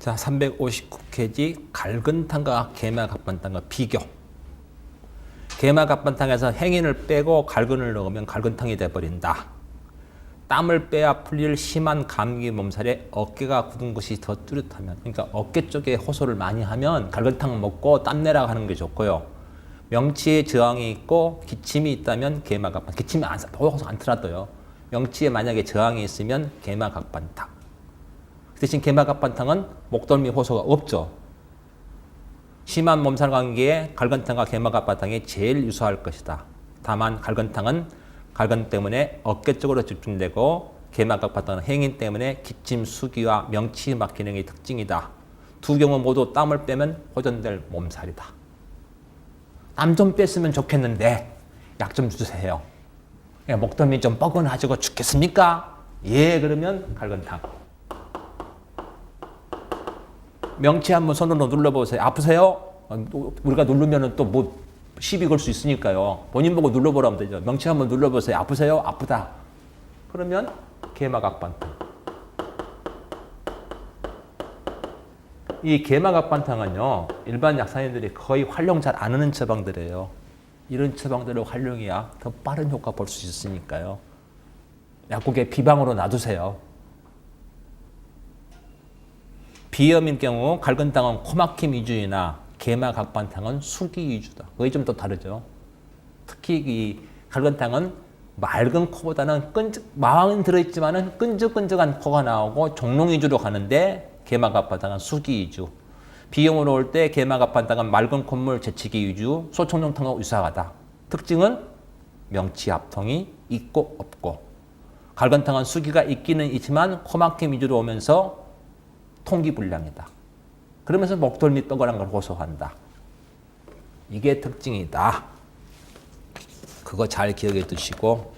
자, 359페이지 갈근탕과 계마갑반탕과 비교. 계마갑반탕에서 행인을 빼고 갈근을 넣으면 갈근탕이 돼버린다. 땀을 빼야 풀릴 심한 감기 몸살에 어깨가 굳은 것이 더 뚜렷하면, 그러니까 어깨 쪽에 호소를 많이 하면 갈근탕 먹고 땀내라 하는 게 좋고요. 명치에 저항이 있고 기침이 있다면 계마갑반탕. 기침이 호소 안 틀어도요. 명치에 만약에 저항이 있으면 계마갑반탕. 대신 계마갑반탕은 목덜미 호소가 없죠. 심한 몸살 감기에 갈근탕과 계마갑반탕이 제일 유사할 것이다. 다만 갈근탕은 갈근 때문에 어깨 쪽으로 집중되고 계마갑반탕은 행인 때문에 기침, 수기와 명치막 기능의 특징이다. 두 경우 모두 땀을 빼면 호전될 몸살이다. 땀 좀 뺐으면 좋겠는데 약 좀 주세요. 목덜미 좀 뻐근하시고 죽겠습니까? 예, 그러면 갈근탕. 명치 한번 손으로 눌러보세요. 아프세요? 우리가 누르면 또 뭐 시비 걸 수 있으니까요. 본인 보고 눌러보라면 되죠. 명치 한번 눌러보세요. 아프세요? 아프다. 그러면 계마갑반탕. 이 계마갑반탕은요, 일반 약사님들이 거의 활용 잘 안 하는 처방들이에요. 이런 처방들을 활용해야 더 빠른 효과 볼 수 있으니까요. 약국에 비방으로 놔두세요. 비염인 경우 갈근탕은 코막힘 위주이나 계마갑반탕은 수기 위주다. 그게 좀 더 다르죠. 특히 이 갈근탕은 맑은 코보다는 마음은 들어있지만은 끈적끈적한 코가 나오고 종롱 위주로 가는데 계마갑반탕은 수기 위주. 비염으로 올 때 계마갑반탕은 맑은 콧물 재치기 위주, 소총용탕하고 유사하다. 특징은 명치 합통이 있고 없고. 갈근탕은 수기가 있기는 있지만 코막힘 위주로 오면서 통기불량이다. 그러면서 목덜미 뻐근한 걸 호소한다. 이게 특징이다. 그거 잘 기억해 두시고.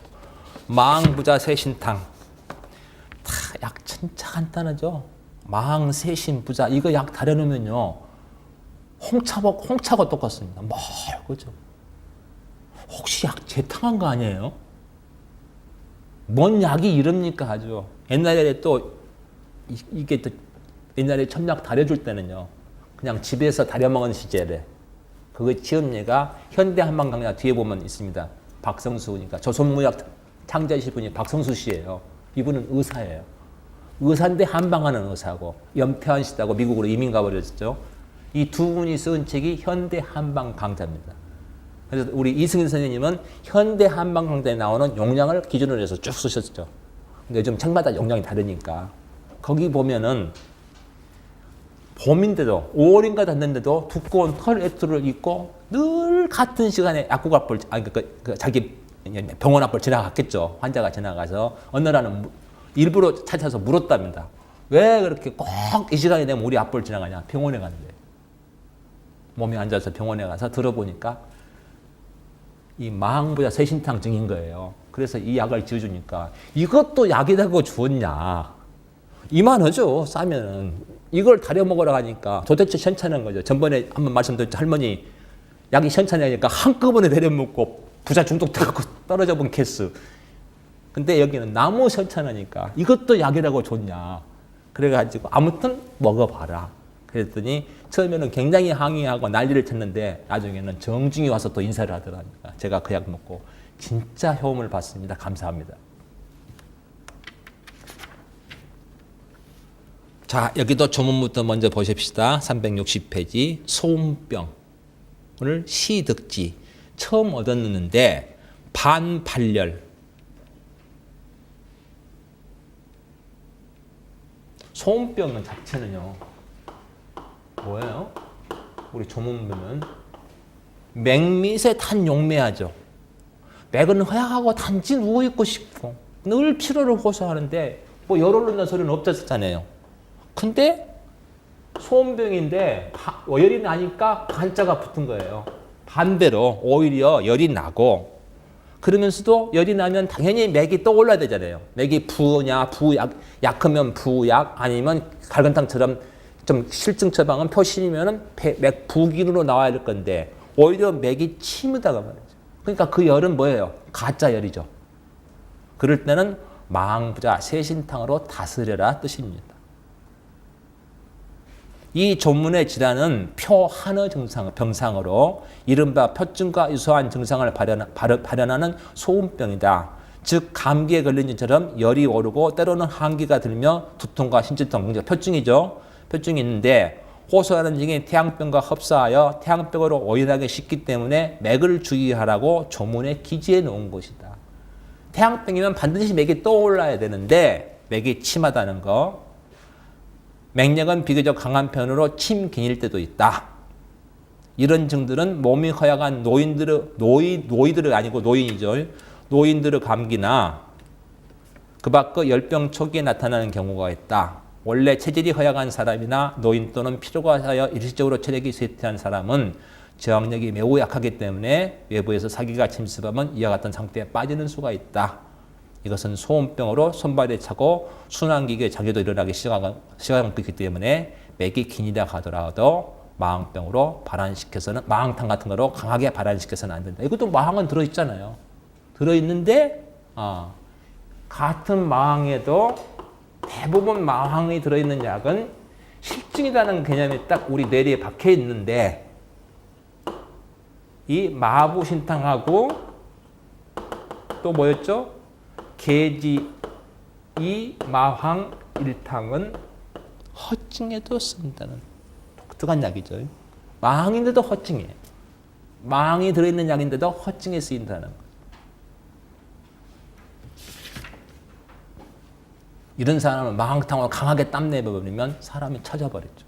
마항부자 세신탕. 약 진짜 간단하죠. 마항 세신부자. 이거 약 다려놓으면요, 홍차하고 똑같습니다. 그죠? 혹시 약 재탕한 거 아니에요? 뭔 약이 이럽니까 하죠. 옛날에 또 이게 또 옛날에 첨약 다려줄 때는요, 그냥 집에서 다려먹은 시절에 그거 지은 예가 현대한방강약 뒤에 보면 있습니다. 박성수니까 조선무약 창제하신 분이 박성수 씨예요. 이분은 의사예요. 의사인데 한방하는 의사고 연폐한 씨다고 미국으로 이민 가버렸죠. 이 두 분이 쓴 책이 현대한방강자입니다. 그래서 우리 이승윤 선생님은 현대한방강자에 나오는 용량을 기준으로 해서 쭉 쓰셨죠. 근데 요즘 책마다 용량이 다르니까 거기 보면은 봄인데도 5월인가 됐는데도 두꺼운 털 애투를 입고 늘 같은 시간에 약국 앞을 자기 병원 앞을 지나갔겠죠. 환자가 지나가서 어느 날은 일부러 찾아서 물었답니다. 왜 그렇게 꼭 이 시간이 되면 우리 앞을 지나가냐? 병원에 갔는데. 몸이 안 좋아서 병원에 가서 들어보니까 이 마항부자 세신탕 증인 거예요. 그래서 이 약을 지어주니까 이것도 약이라고 주었냐? 이만하죠. 싸면은. 이걸 다려 먹으라 하니까 도대체 현찮은 거죠. 전번에 한번 말씀드렸죠. 할머니 약이 현찮으니까 한꺼번에 다려 먹고 부자 중독돼갖고 떨어져 본 케이스. 근데 여기는 나무 현찮으니까 이것도 약이라고 줬냐. 그래가지고 아무튼 먹어봐라. 그랬더니 처음에는 굉장히 항의하고 난리를 쳤는데 나중에는 정중히 와서 또 인사를 하더라니까. 제가 그 약 먹고 진짜 효험을 봤습니다. 감사합니다. 자, 여기도 조문부터 먼저 보십시다. 360페이지 소음병. 오늘 시득지 처음 얻었는데 반발열. 소음병은 자체는요, 뭐예요? 우리 조문 보면 맥밑에 탄 용매하죠. 맥은 허약하고 단지 누워있고 싶고 늘 피로를 호소하는데 뭐 열 오른다는 소리는 없었잖아요. 근데 소음병인데 열이 나니까 반자가 붙은 거예요. 반대로 오히려 열이 나고 그러면서도 열이 나면 당연히 맥이 떠올라야 되잖아요. 맥이 부냐, 약하면 부약, 아니면 갈근탕처럼 좀 실증 처방은 표시면은 맥 부기로 나와야 될 건데 오히려 맥이 침으다가 말이죠. 그러니까 그 열은 뭐예요? 가짜 열이죠. 그럴 때는 마항부자 세신탕으로 다스려라 뜻입니다. 이 조문의 질환은 표한의 병상으로 이른바 표증과 유사한 증상을 발현하는 소음병이다. 즉 감기에 걸린 것처럼 열이 오르고 때로는 한기가 들며 두통과 신체통, 표증이죠. 표증이 있는데 호소하는 증이 태양병과 흡사하여 태양병으로 오인하기 쉽기 때문에 맥을 주의하라고 조문에 기재해 놓은 것이다. 태양병이면 반드시 맥이 떠올라야 되는데 맥이 침하다는 거. 맥력은 비교적 강한 편으로 침 긴일 때도 있다. 이런 증들은 몸이 허약한 노인들이 아니고 노인이죠. 노인들의 감기나 그 밖의 열병 초기에 나타나는 경우가 있다. 원래 체질이 허약한 사람이나 노인 또는 피로가 쌓여 일시적으로 체력이 쇠퇴한 사람은 저항력이 매우 약하기 때문에 외부에서 사기가 침습하면 이와 같은 상태에 빠지는 수가 있다. 이것은 소음병으로 손발이 차고 순환기계에 장애도 일어나기 시작하고 있기 때문에 맥이 긴이라 하더라도 마항병으로 발환시켜서는 마항탕 같은 거로 강하게 발환시켜서는 안 된다. 이것도 마항은 들어있잖아요. 들어있는데 같은 마항에도 대부분 마항이 들어있는 약은 실증이라는 개념이 딱 우리 뇌리에 박혀 있는데 이 마부신탕하고 또 뭐였죠? 계지 2 마황 1탕은 허증에도 쓴다는 독특한 약이죠. 마항인데도 허증이에요. 마항이 들어있는 약인데도 허증에 쓰인다는 거. 이런 사람은 마항탕으로 강하게 땀내버리면 사람이 처져버렸죠.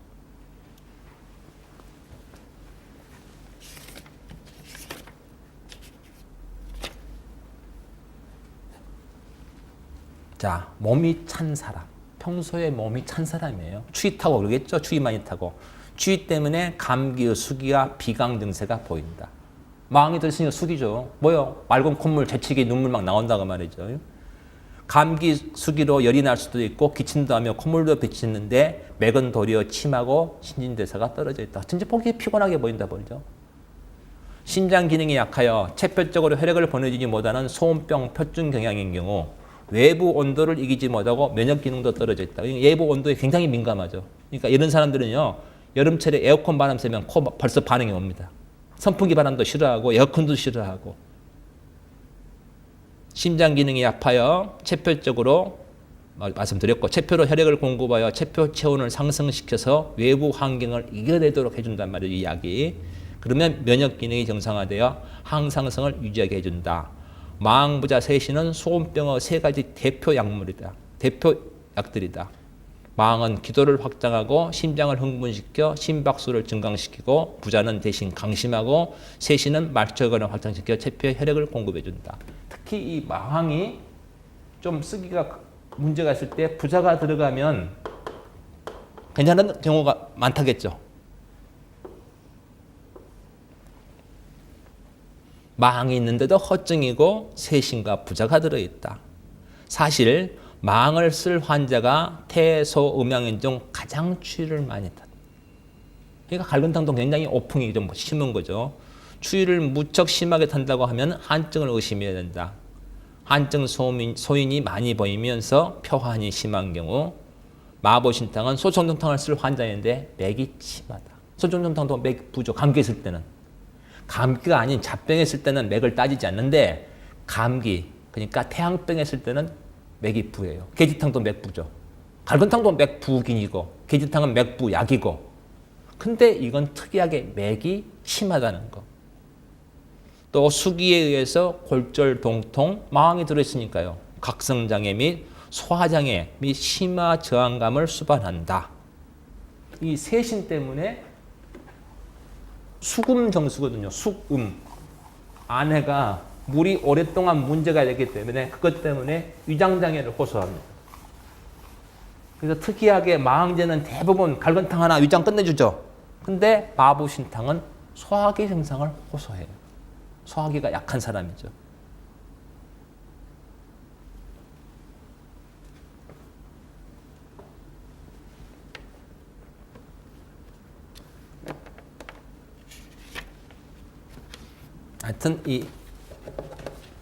자, 몸이 찬 사람. 평소에 몸이 찬 사람이에요. 추위 타고 그러겠죠? 추위 많이 타고. 추위 때문에 감기의 수기와 비강 증세가 보인다. 마항이 들으시니까 수기죠. 뭐요? 맑은 콧물, 재채기, 눈물 막 나온다고 말이죠. 감기 수기로 열이 날 수도 있고 기침도 하며 콧물도 비치는데 맥은 도리어 침하고 신진대사가 떨어져 있다. 진짜 보기에 피곤하게 보인다 보이죠. 심장 기능이 약하여 체표적으로 혈액을 보내주지 못하는 소음병 표증 경향인 경우 외부 온도를 이기지 못하고 면역 기능도 떨어져 있다. 외부 온도에 굉장히 민감하죠. 그러니까 이런 사람들은요. 여름철에 에어컨 바람 쐬면 코 벌써 반응이 옵니다. 선풍기 바람도 싫어하고 에어컨도 싫어하고 심장 기능이 약하여 체표적으로 말씀드렸고 체표로 혈액을 공급하여 체표 체온을 상승시켜서 외부 환경을 이겨내도록 해준단 말이에요. 이 약이. 그러면 면역 기능이 정상화되어 항상성을 유지하게 해준다. 마항부자 세신은 소음병의 세 가지 대표 약물이다. 대표 약들이다. 마항은 기도를 확장하고 심장을 흥분시켜 심박수를 증강시키고 부자는 대신 강심하고 세신은 말초혈관을 확장시켜 체표에 혈액을 공급해준다. 특히 이 마항이 좀 쓰기가 문제가 있을 때 부자가 들어가면 괜찮은 경우가 많다겠죠. 마항이 있는데도 허증이고 세신과 부자가 들어있다. 사실 마항을 쓸 환자가 태소음양인 중 가장 추위를 많이 탔다. 그러니까 갈근탕도 굉장히 오풍이 좀 심한 거죠. 추위를 무척 심하게 탄다고 하면 한증을 의심해야 된다. 한증 소인이 많이 보이면서 표한이 심한 경우 마보신탕은 소청정탕을 쓸 환자인데 맥이 심하다. 소청정탕도 맥 부족, 감기 있을 때는. 감기가 아닌 잡병 했을 때는 맥을 따지지 않는데 감기, 그러니까 태양병 했을 때는 맥이 부예요. 계지탕도 맥부죠. 갈근탕도 맥부긴이고 계지탕은 맥부 약이고 근데 이건 특이하게 맥이 심하다는 거. 또 수기에 의해서 골절, 동통, 마항이 들어있으니까요. 각성장애 및 소화장애 및 심화 저항감을 수반한다. 이 세신 때문에 수금 정수거든요. 수음. 아내가 물이 오랫동안 문제가 되기 때문에 그것 때문에 위장장애를 호소합니다. 그래서 특이하게 마항제는 대부분 갈근탕 하나 위장 끝내주죠. 근데 마부신탕은 소화기 증상을 호소해요. 소화기가 약한 사람이죠. 하여튼 이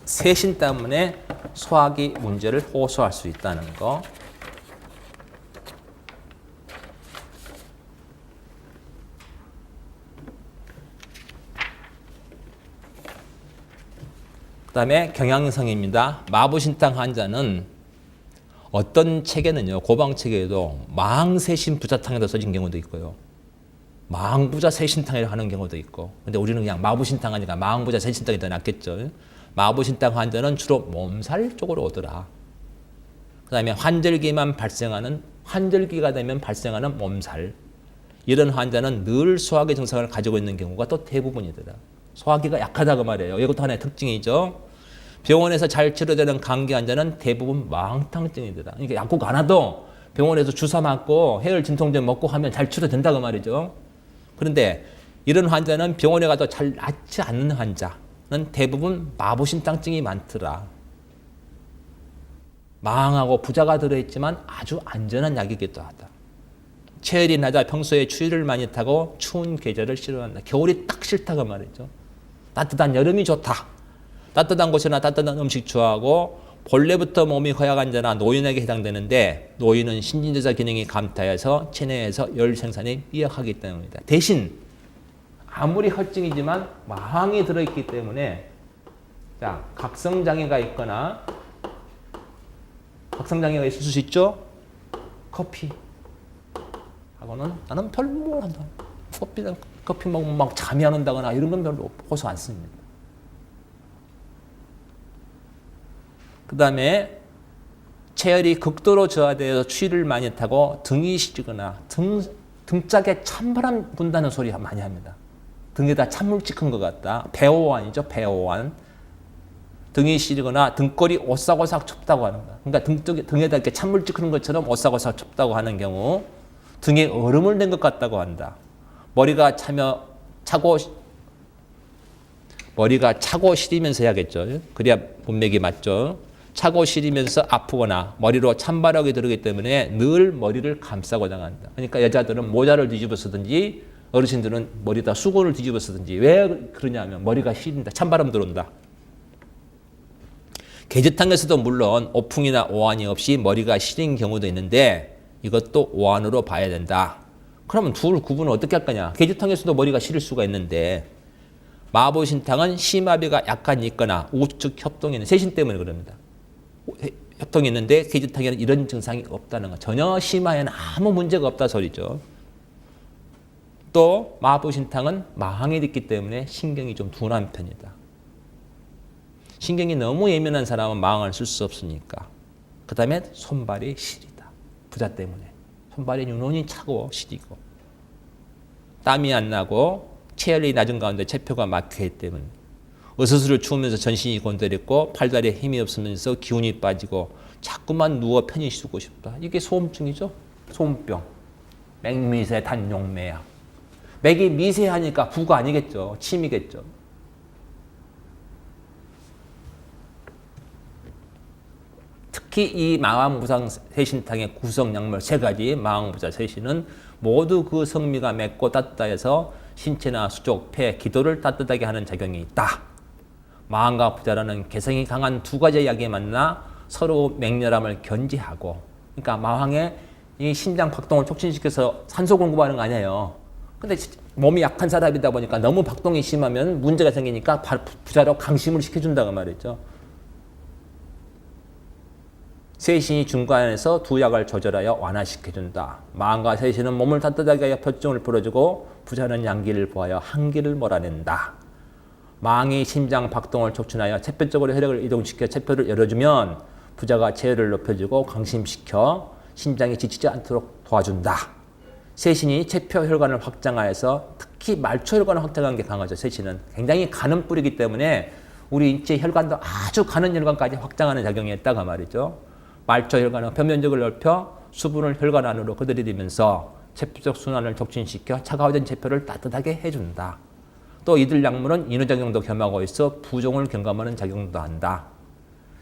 세신 때문에 소화기 문제를 호소할 수 있다는 거. 그다음에 경향성입니다. 마부신탕 환자는 어떤 책에는요, 고방책에도 망세신 부자탕에다 써진 경우도 있고요. 망부자 세신탕이라고 하는 경우도 있고. 근데 우리는 그냥 마부신탕 하니까 망부자 세신탕이 더 낫겠죠. 마부신탕 환자는 주로 몸살 쪽으로 오더라. 그다음에 환절기가 되면 발생하는 몸살. 이런 환자는 늘 소화기 증상을 가지고 있는 경우가 또 대부분이더라. 소화기가 약하다고 말이에요. 이것도 하나의 특징이죠. 병원에서 잘 치료되는 감기 환자는 대부분 망탕증이더라. 그러니까 약국 안 와도 병원에서 주사 맞고 해열 진통제 먹고 하면 잘 치료된다고 말이죠. 그런데 이런 환자는 병원에 가도 잘 낫지 않는 환자는 대부분 마부신탕증이 많더라. 망하고 부자가 들어있지만 아주 안전한 약이기도 하다. 체열이 낮아 평소에 추위를 많이 타고 추운 계절을 싫어한다. 겨울이 딱 싫다고 말이죠. 따뜻한 여름이 좋다. 따뜻한 곳이나 따뜻한 음식 좋아하고 본래부터 몸이 허약한 자나 노인에게 해당되는데 노인은 신진대사 기능이 감퇴해서 체내에서 열 생산이 미약하기 때문이다. 대신 아무리 혈증이지만 마항이 들어있기 때문에 자, 각성장애가 있거나 각성장애가 있을 수 있죠? 커피 하고는 나는 별로 한다. 커피 먹으면 막 잠이 안 온다거나 이런 건 별로 호소 안 씁니다. 그 다음에 체열이 극도로 저하되어서 추위를 많이 타고 등이 시리거나 등짝에 찬바람 분다는 소리 많이 합니다. 등에다 찬물 찍은 것 같다. 배오환이죠. 배오환. 등이 시리거나 등골이 오싹오싹 춥다고 하는 거야. 그러니까 등에다 이렇게 찬물 찍는 것처럼 오싹오싹 춥다고 하는 경우 등에 얼음을 낸 것 같다고 한다. 머리가 차고 시리면서 해야겠죠. 그래야 문맥이 맞죠. 차고 시리면서 아프거나 머리로 찬바람이 들어오기 때문에 늘 머리를 감싸고 나간다. 그러니까 여자들은 모자를 뒤집어 쓰든지 어르신들은 머리에다 수건을 뒤집어 쓰든지 왜 그러냐면 머리가 시린다. 찬바람 들어온다. 계집탕에서도 물론 오풍이나 오한이 없이 머리가 시린 경우도 있는데 이것도 오한으로 봐야 된다. 그러면 둘 구분을 어떻게 할 거냐. 계집탕에서도 머리가 시릴 수가 있는데 마부신탕은 심화비가 약간 있거나 우측 협동이 있는 세신 때문에 그럽니다. 협동이 있는데 계집탕에는 이런 증상이 없다는 거. 전혀 심화에는 아무 문제가 없다 소리죠. 또 마부신탕은 마항이 있기 때문에 신경이 좀 둔한 편이다. 신경이 너무 예민한 사람은 마항을 쓸 수 없으니까. 그 다음에 손발이 시리다. 부자 때문에. 손발이 유난히 차고 시리고. 땀이 안 나고 체열이 낮은 가운데 체표가 막히기 때문에. 어스스를 추우면서 전신이 곤드렸고 팔다리에 힘이 없으면서 기운이 빠지고 자꾸만 누워 편히 쉬고 싶다. 이게 소음증이죠. 소음병. 맥미세 단용매약. 맥이 미세하니까 부가 아니겠죠. 침이겠죠. 특히 이 마왕부상 세신탕의 구성약물 세 가지 마왕부자 세신은 모두 그 성미가 맵고 따뜻해서 신체나 수족, 폐, 기도를 따뜻하게 하는 작용이 있다. 마왕과 부자라는 개성이 강한 두 가지 약이 만나 서로 맹렬함을 견지하고, 그러니까 마왕의 이 심장 박동을 촉진시켜서 산소 공급하는 거 아니에요. 근데 몸이 약한 사람이다 보니까 너무 박동이 심하면 문제가 생기니까 부자로 강심을 시켜준다고 말했죠. 세신이 중간에서 두 약을 조절하여 완화시켜준다. 마왕과 세신은 몸을 따뜻하게 하여 혈증을 풀어주고 부자는 양기를 보하여 한기를 몰아낸다. 마왕이 심장 박동을 촉진하여 체표 쪽으로 혈액을 이동시켜 체표를 열어주면 부자가 체열을 높여주고 강심시켜 심장이 지치지 않도록 도와준다. 세신이 체표 혈관을 확장하여서 특히 말초 혈관을 확장한 게 강하죠. 세신은 굉장히 가는 뿌리이기 때문에 우리 인체 혈관도 아주 가는 혈관까지 확장하는 작용이 있다가 말이죠. 말초 혈관은 표면적을 넓혀 수분을 혈관 안으로 거들이면서 체표적 순환을 촉진시켜 차가워진 체표를 따뜻하게 해준다. 또 이들 약물은 인후작용도 겸하고 있어 부종을 경감하는 작용도 한다.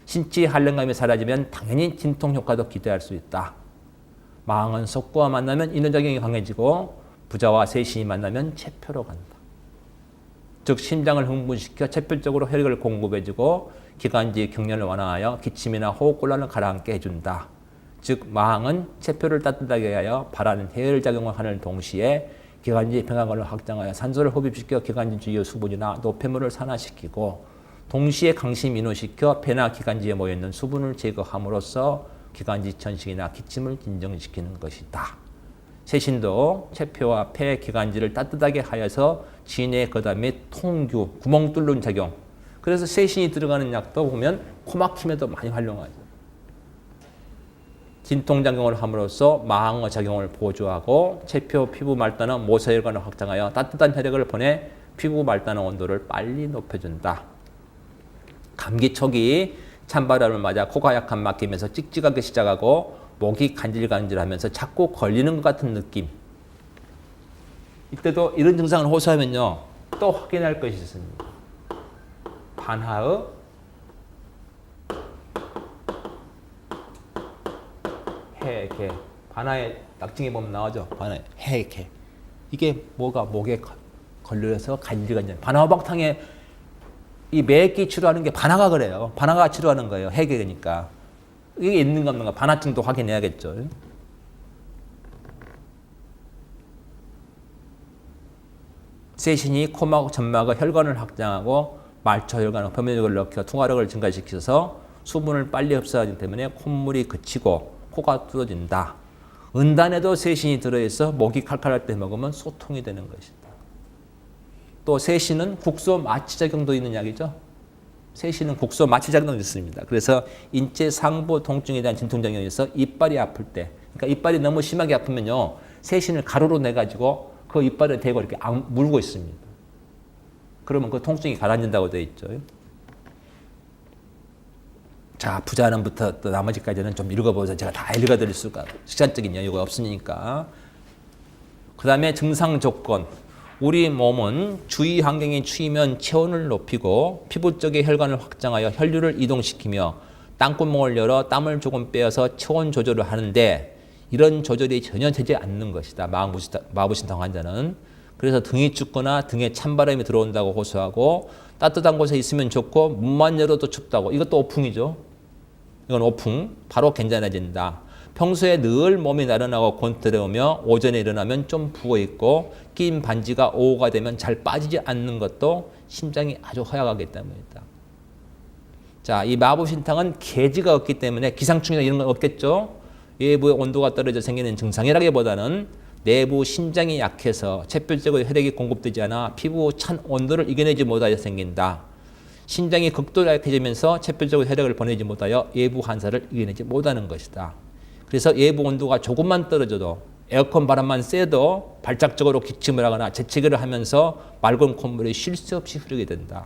신체 한량감이 사라지면 당연히 진통 효과도 기대할 수 있다. 마왕은 속구와 만나면 인후작용이 강해지고 부자와 세신이 만나면 체표로 간다. 즉 심장을 흥분시켜 체표 쪽으로 혈액을 공급해주고 기관지 경련을 완화하여 기침이나 호흡곤란을 가라앉게 해준다. 즉 마왕은 체표를 따뜻하게 하여 바라는 해열작용을 하는 동시에 기관지 평화관을 확장하여 산소를 흡입시켜 기관지 주요 수분이나 노폐물을 산화시키고 동시에 강심 인후시켜 폐나 기관지에 모여있는 수분을 제거함으로써 기관지 천식이나 기침을 진정시키는 것이다. 세신도 체표와 폐 기관지를 따뜻하게 하여서 진해 거담 및 통규, 구멍 뚫는 작용. 그래서 세신이 들어가는 약도 보면 코막힘에도 많이 활용하죠. 진통작용을 함으로써 마항의 작용을 보조하고 체표 피부 말단은 모세혈관을 확장하여 따뜻한 혈액을 보내 피부 말단의 온도를 빨리 높여준다. 감기 초기 찬바람을 맞아 코가 약간 막히면서 찍찍하게 시작하고 목이 간질간질하면서 자꾸 걸리는 것 같은 느낌. 이때도 이런 증상을 호소하면요. 또 확인할 것이 있습니다. 반하의 해계. 반하의 낙증에 보면 나오죠. 반하의 해계. 이게 뭐가 목에 걸려서 간질간질. 반하박탕에 이 매기 치료하는 게 반하가 그래요. 반하가 치료하는 거예요. 해계니까. 이게 있는가 없는가 반하증도 확인해야겠죠. 세신이 코막, 점막의 혈관을 확장하고 말초 혈관의 범위력을 넓혀 통화력을 증가시켜서 수분을 빨리 흡수하기 때문에 콧물이 그치고 코가 뚫어진다. 은단에도 세신이 들어있어 목이 칼칼할 때 먹으면 소통이 되는 것이다. 또 세신은 국소 마취작용도 있는 약이죠. 세신은 국소 마취작용도 있습니다. 그래서 인체 상부 통증에 대한 진통작용이 있어 이빨이 아플 때, 그러니까 이빨이 너무 심하게 아프면요, 세신을 가루로 내가지고 그 이빨에 대고 이렇게 물고 있습니다. 그러면 그 통증이 가라앉는다고 되어 있죠. 자, 부자는부터 또 나머지까지는 좀 읽어보세요. 제가 다 읽어드릴 수가 시간적인 여유가 없으니까. 그 다음에 증상 조건. 우리 몸은 주위 환경이 추위면 체온을 높이고 피부 쪽의 혈관을 확장하여 혈류를 이동시키며 땀구멍을 열어 땀을 조금 빼어서 체온 조절을 하는데 이런 조절이 전혀 되지 않는 것이다. 마부신탕 환자는. 그래서 등이 춥거나 등에 찬바람이 들어온다고 호소하고 따뜻한 곳에 있으면 좋고 문만 열어도 춥다고. 이것도 오풍이죠. 이건 오풍. 바로 괜찮아진다. 평소에 늘 몸이 나른하고 곤두레오며 오전에 일어나면 좀 부어있고 낀 반지가 오후가 되면 잘 빠지지 않는 것도 심장이 아주 허약하기 때문이다. 자, 이 마부신탕은 계지가 없기 때문에 기상충이나 이런 건 없겠죠. 외부의 온도가 떨어져 생기는 증상이라기보다는 내부 신장이 약해서 체표적으로 혈액이 공급되지 않아 피부 찬 온도를 이겨내지 못하여 생긴다. 신장이 극도로 약해지면서 체표적으로 혈액을 보내지 못하여 외부 환사를 이겨내지 못하는 것이다. 그래서 외부 온도가 조금만 떨어져도 에어컨 바람만 쐬도 발작적으로 기침을 하거나 재채기를 하면서 맑은 콧물이 쉴 새 없이 흐르게 된다.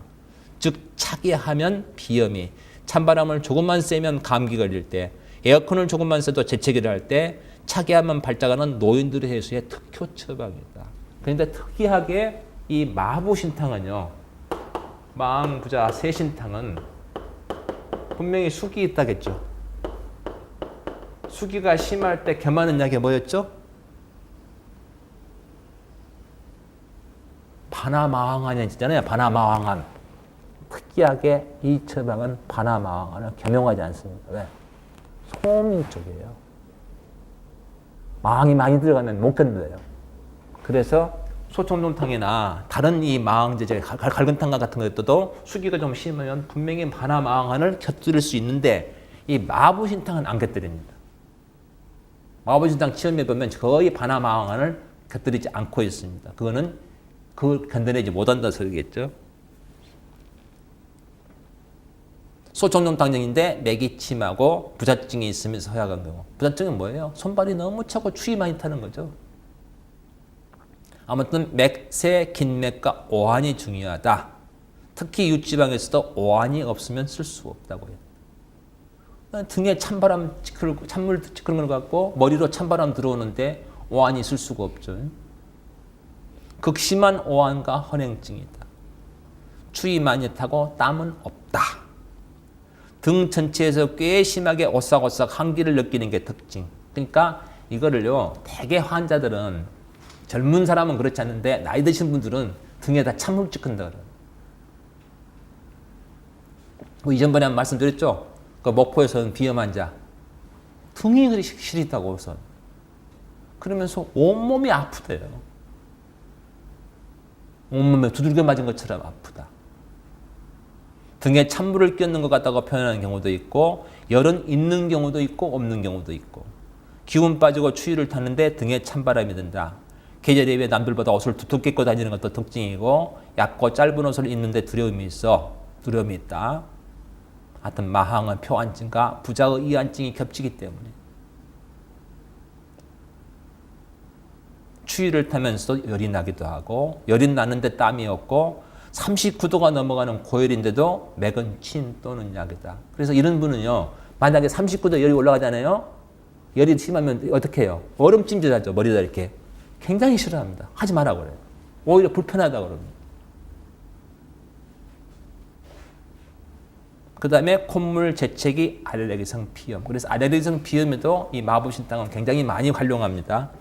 즉 차게 하면 비염이, 찬바람을 조금만 쐬면 감기 걸릴 때, 에어컨을 조금만 쐬도 재채기를 할 때 차게 하면 발작하는 노인들의 해수의 특효 처방이다. 그런데 특이하게 이 마부신탕은요, 마왕부자 세신탕은 분명히 숙이 있다겠죠. 수기가 심할 때 겸하는 약이 뭐였죠? 바나마왕안이 있잖아요. 바나마왕안. 특이하게 이 처방은 바나마왕안을 겸용하지 않습니다. 왜? 소민 쪽이에요. 마왕이 많이 들어가면 못 견뎌요. 그래서 소청동탕이나 다른 이 마왕제제, 갈근탕과 같은 것들도 수기가 좀 심하면 분명히 바나마왕안을 곁들일 수 있는데 이 마부신탕은 안 곁들입니다. 마부신탕 시험에 보면 거의 바나마왕안을 곁들이지 않고 있습니다. 그거는 그걸 견뎌내지 못한다 소리겠죠. 소청룡탕증인데 매기침하고 부자증이 있으면서 허약한 경우. 부자증은 뭐예요? 손발이 너무 차고 추위 많이 타는 거죠. 아무튼 맥세, 긴맥과 오한이 중요하다. 특히 육지방에서도 오한이 없으면 쓸 수 없다고 해요. 등에 찬바람 찌그러고 찬물 찌그러는 것 같고 머리로 찬바람 들어오는데 오한이 있을 수가 없죠. 극심한 오한과 헌행증이다. 추위 많이 타고 땀은 없다. 등 전체에서 꽤 심하게 오싹오싹 한기를 느끼는 게 특징. 그러니까 이거를요, 대개 환자들은 젊은 사람은 그렇지 않은데 나이 드신 분들은 등에다 찬물 찌끈다 그래요. 이전번에 한 말씀드렸죠. 그 목포에서는 비염 환자 등이 시리다고 우선 그러면서 온몸이 아프대요. 온몸에 두들겨 맞은 것처럼 아프다. 등에 찬물을 끼얹는 것 같다고 표현하는 경우도 있고 열은 있는 경우도 있고 없는 경우도 있고 기운 빠지고 추위를 타는데 등에 찬바람이 든다. 계절에 비해 남들보다 옷을 두텁게 입고 다니는 것도 특징이고 얇고 짧은 옷을 입는데 두려움이 있다. 하여튼 마항의 표안증과 부자의 이안증이 겹치기 때문에 추위를 타면서 열이 나기도 하고 열이 나는데 땀이 없고 39도가 넘어가는 고열인데도 맥은 침 또는 약이다. 그래서 이런 분은요. 만약에 39도 열이 올라가잖아요. 열이 심하면 어떻게 해요? 얼음찜질하죠. 머리다 이렇게. 굉장히 싫어합니다. 하지 마라 그래요. 오히려 불편하다고 그럽니다. 그 다음에 콧물, 재채기, 알레르기성 비염. 그래서 알레르기성 비염에도 이 마부신탕은 굉장히 많이 활용합니다.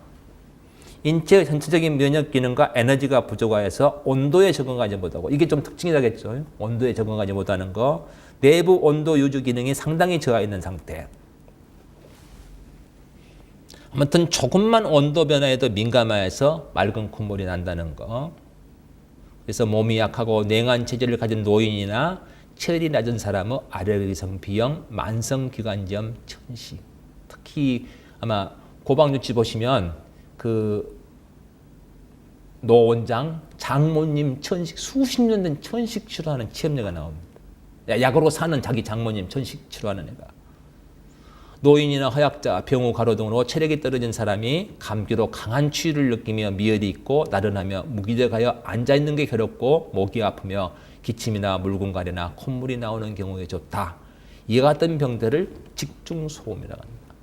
인체의 전체적인 면역 기능과 에너지가 부족하여서 온도에 적응하지 못하고 이게 좀 특징이라겠죠. 온도에 적응하지 못하는 거. 내부 온도 유지 기능이 상당히 저하 있는 상태. 아무튼 조금만 온도 변화에도 민감해서 맑은 콧물이 난다는 거. 그래서 몸이 약하고 냉한 체질을 가진 노인이나 체열이 낮은 사람은 알레르기성 비염, 만성기관지염, 천식. 특히 아마 고방유치 보시면 그 노 원장, 장모님 천식, 수십 년 된 천식 치료하는 체험녀가 나옵니다. 약으로 사는 자기 장모님 천식 치료하는 애가. 노인이나 허약자, 병우, 가로 등으로 체력이 떨어진 사람이 감기로 강한 추위를 느끼며 미열이 있고 나른하며 무기력하여 앉아있는 게 괴롭고 목이 아프며 기침이나 물군가래나 콧물이 나오는 경우에 좋다. 이와 같은 병들을 직중소음이라고 합니다.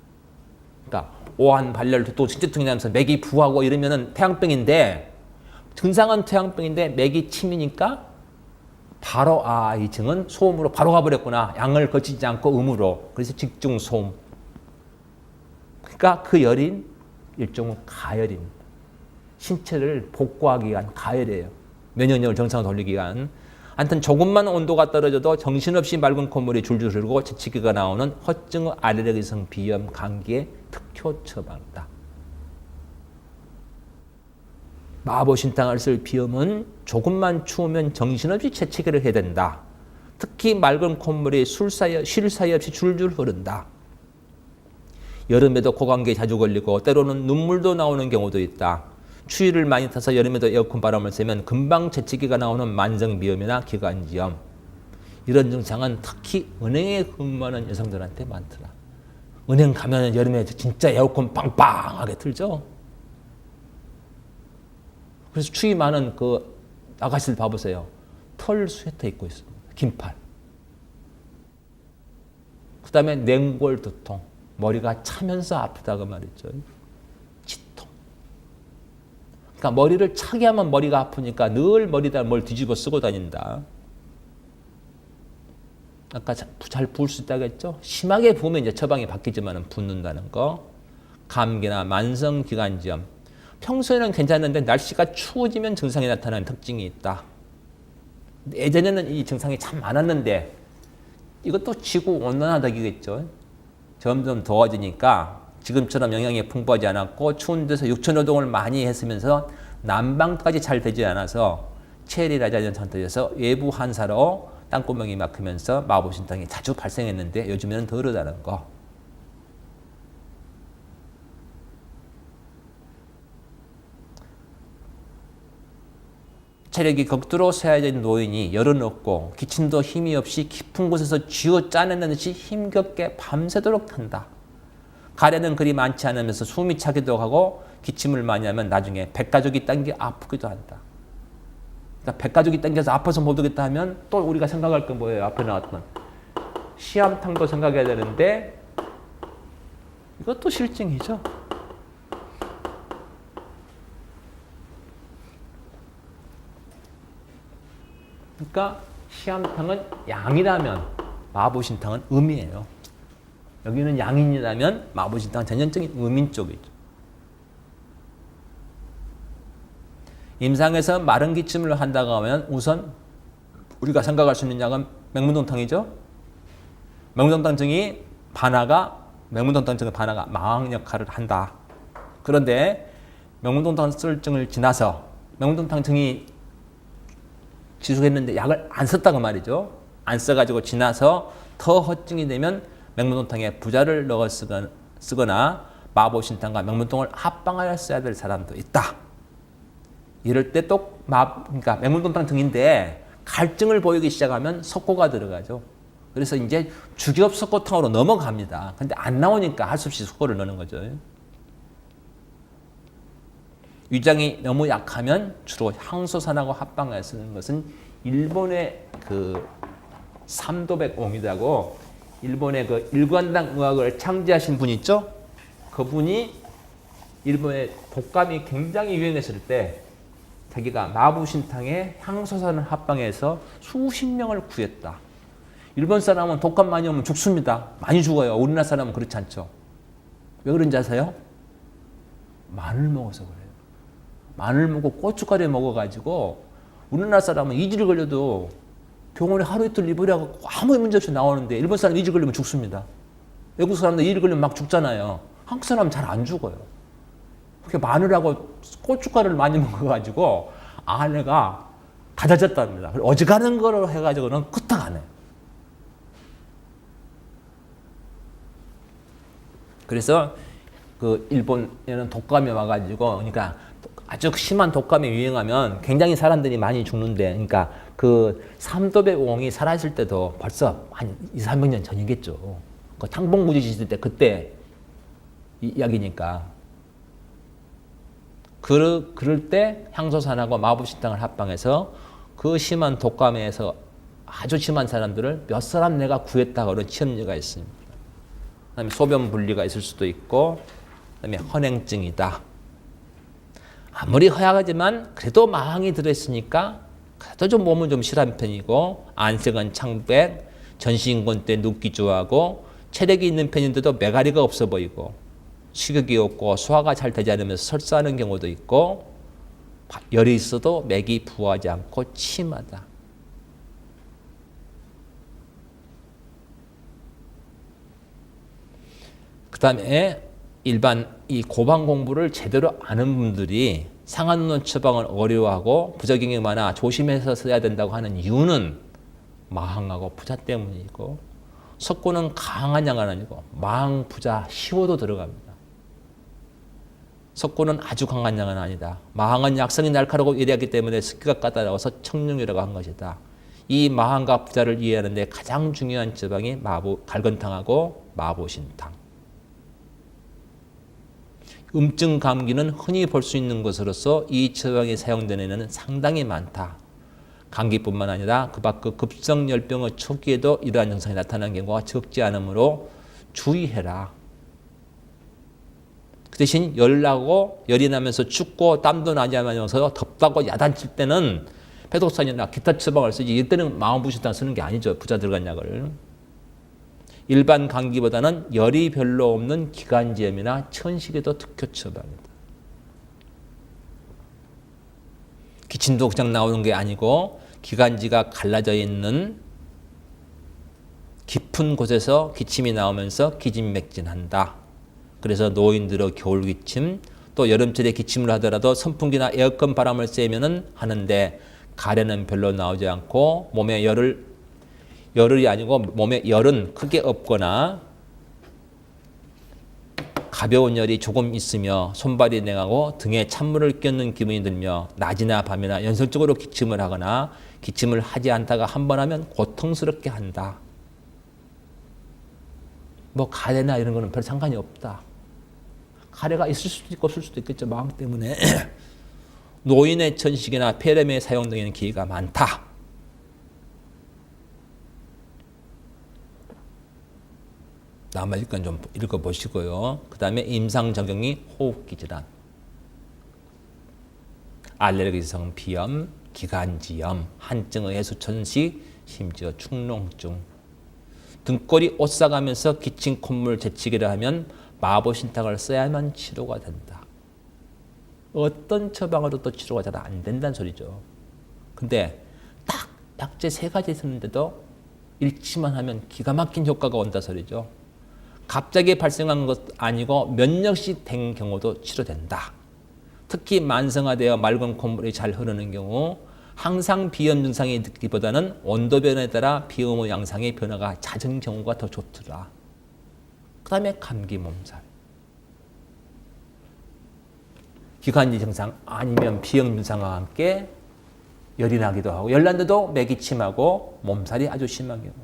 그러니까 오한, 발열, 또 신체통이 나면서 맥이 부하고 이러면은 태양병인데 증상은 태양병인데 맥이 침이니까 바로 이 증은 소음으로 바로 가버렸구나. 양을 거치지 않고 음으로. 그래서 직중소음. 그러니까 그 열인 일종의 가열입니다. 신체를 복구하기 위한 가열이에요. 면역력을 정상으로 돌리기 위한. 하여튼 조금만 온도가 떨어져도 정신없이 맑은 콧물이 줄줄 흐르고 재채기가 나오는 허증의 알레르기성 비염 감기의 특효 처방이다. 마보신탕을 쓸 비염은 조금만 추우면 정신없이 재채기를 해야 된다. 특히 맑은 콧물이 쉴 사이 없이 줄줄 흐른다. 여름에도 고감기에 자주 걸리고 때로는 눈물도 나오는 경우도 있다. 추위를 많이 타서 여름에도 에어컨 바람을 쐬면 금방 재채기가 나오는 만성비염이나 기관지염. 이런 증상은 특히 은행에 근무하는 여성들한테 많더라. 은행 가면 여름에 진짜 에어컨 빵빵하게 틀죠. 그래서 추위 많은 그 아가씨들 봐보세요. 털 스웨터 입고 있습니다. 긴팔. 그 다음에 냉골 두통. 머리가 차면서 아프다고 말했죠. 치통. 그러니까 머리를 차게 하면 머리가 아프니까 늘 머리다 뭘 뒤집어 쓰고 다닌다. 아까 잘 부을 수 있다겠죠? 심하게 부으면 이제 처방이 바뀌지만 붓는다는 거. 감기나 만성기관지염. 평소에는 괜찮은데 날씨가 추워지면 증상이 나타나는 특징이 있다. 예전에는 이 증상이 참 많았는데 이것도 지구온난화 덕이겠죠. 점점 더워지니까 지금처럼 영양이 풍부하지 않았고 추운 데서 육체노동을 많이 했으면서 난방까지 잘 되지 않아서 체열이 나지 않은 상태에서 외부 한사로 땅구멍이 막히면서 마보신탕이 자주 발생했는데 요즘에는 덜하다는 거. 체력이 극도로 쇠해진 노인이 열은 없고 기침도 힘이 없이 깊은 곳에서 쥐어 짜내는 듯이 힘겹게 밤새도록 탄다. 가래는 그리 많지 않으면서 숨이 차기도 하고 기침을 많이 하면 나중에 백가죽이 당겨 아프기도 한다. 그러니까 백가죽이 당겨서 아파서 못 오겠다 하면 또 우리가 생각할 건 뭐예요? 앞에 나왔던 시암탕도 생각해야 되는데 이것도 실증이죠. 그러니까 시암탕은 양이라면 마보신탕은 음이에요. 여기는 양인이라면 마보신탕은 전형적인 음인 쪽이죠. 임상에서 마른 기침을 한다고 하면 우선 우리가 생각할 수 있는 약은 맹문동탕이죠. 맹문동탕증의 반화가 마왕 역할을 한다. 그런데 맹문동탕증을 지나서 맹문동탕증이 지속했는데 약을 안 썼다고 말이죠. 안 써가지고 지나서 더 허증이 되면 맹문동탕에 부자를 넣어 쓰거나 마보신탕과 맹문동을 합방하여 써야 될 사람도 있다. 이럴 때 또 그러니까 맹문동탕 등인데 갈증을 보이기 시작하면 석고가 들어가죠. 그래서 이제 주기업 석고탕으로 넘어갑니다. 근데 안 나오니까 할 수 없이 석고를 넣는 거죠. 위장이 너무 약하면 주로 향소산하고 합방하여 쓰는 것은 일본의 그 삼도백옹이라고 일본의 그 일관당 의학을 창제하신 분 있죠? 그분이 일본의 독감이 굉장히 유행했을 때 자기가 마부신탕에 향소산을 합방해서 수십 명을 구했다. 일본 사람은 독감 많이 오면 죽습니다. 많이 죽어요. 우리나라 사람은 그렇지 않죠. 왜 그런지 아세요? 마늘 먹어서 그래요. 마늘 먹고 고춧가루 먹어가지고 우리나라 사람은 이질 걸려도 병원에 하루 이틀 입원해갖고 아무 문제 없이 나오는데 일본 사람 이질 걸리면 죽습니다. 외국 사람들 이질 걸리면 막 죽잖아요. 한국 사람은 잘 안 죽어요. 그렇게 마늘하고 고춧가루를 많이 먹어가지고 아내가 가다졌답니다. 어지간한 거로 해가지고는 끄떡 안 해요. 그래서 그 일본에는 독감이 와가지고 그러니까 아주 심한 독감이 유행하면 굉장히 사람들이 많이 죽는데 그러니까 그 삼도백옹이 살아있을 때도 벌써 한 200~300년 전이겠죠. 그 탕봉구지 있을 때 그때 이야기니까. 그럴 때 향소산하고 마부신탕을 합방해서 그 심한 독감에서 아주 심한 사람들을 몇 사람 내가 구했다고 그런 치험료가 있습니다. 그다음에 소변 분리가 있을 수도 있고 그다음에 헌행증이다. 아무리 허약하지만 그래도 마항이 들어있으니까 그래도 좀 몸은 좀 실한 편이고 안색은 창백, 전신권 때 눕기 좋아하고 체력이 있는 편인데도 매가리가 없어 보이고 식욕이 없고 소화가 잘 되지 않으면서 설사하는 경우도 있고 열이 있어도 맥이 부하지 않고 침하다. 그 다음에 일반 이 고방 공부를 제대로 아는 분들이 상한론 처방을 어려워하고 부작용이 많아 조심해서 써야 된다고 하는 이유는 마항하고 부자 때문이고 석고는 강한 약은 아니고 마항, 부자, 희호도 들어갑니다. 석고는 아주 강한 약은 아니다. 마항은 약성이 날카롭고 예리하기 때문에 습기가 까다로워서 청룡이라고 한 것이다. 이 마항과 부자를 이해하는 데 가장 중요한 처방이 갈건탕하고 마보신탕. 음증 감기는 흔히 볼 수 있는 것으로서 이 처방이 사용되는 데는 상당히 많다. 감기뿐만 아니라 그 밖의 급성열병의 초기에도 이러한 증상이 나타나는 경우가 적지 않으므로 주의해라. 그 대신 열이 나면서 춥고 땀도 나지 않으면서 덥다고 야단칠 때는 패독산이나 기타 처방을 쓰지 이때는 마음부신탕 쓰는 게 아니죠. 부자 들어간 약을. 일반 감기보다는 열이 별로 없는 기관지염이나 천식에도 특효 처방이다. 기침도 그냥 나오는 게 아니고 기관지가 갈라져 있는 깊은 곳에서 기침이 나오면서 기진맥진한다. 그래서 노인들의 겨울 기침 또 여름철에 기침을 하더라도 선풍기나 에어컨 바람을 쐬면은 하는데 가래는 별로 나오지 않고 몸에 열이 아니고 몸에 열은 크게 없거나 가벼운 열이 조금 있으며 손발이 냉하고 등에 찬물을 껴는 기분이 들며 낮이나 밤이나 연속적으로 기침을 하거나 기침을 하지 않다가 한 번 하면 고통스럽게 한다. 뭐 가래나 이런 거는 별 상관이 없다. 가래가 있을 수도 있고 없을 수도 있겠죠. 마음 때문에. 노인의 천식이나 폐렴에 사용되는 기회가 많다. 남아있을 건 좀 읽어보시고요. 그 다음에 임상적용이 호흡기 질환, 알레르기성 비염, 기관지염, 한증의 해수 천식, 심지어 축농증, 등골이 오싹하면서 기침, 콧물, 재채기를 하면 마보신탕을 써야만 치료가 된다. 어떤 처방으로도 치료가 잘 안 된다는 소리죠. 근데 딱 약재 3가지 쓰는데도 읽기만 하면 기가 막힌 효과가 온다 소리죠. 갑자기 발생한 것 아니고 몇 년씩 된 경우도 치료된다. 특히 만성화되어 맑은 콧물이 잘 흐르는 경우, 항상 비염 증상이 있기보다는 온도 변화에 따라 비염의 양상의 변화가 잦은 경우가 더 좋더라. 그 다음에 감기 몸살. 기관지 증상 아니면 비염 증상과 함께 열이 나기도 하고 열 난데도 맥이 침하고 몸살이 아주 심한 경우.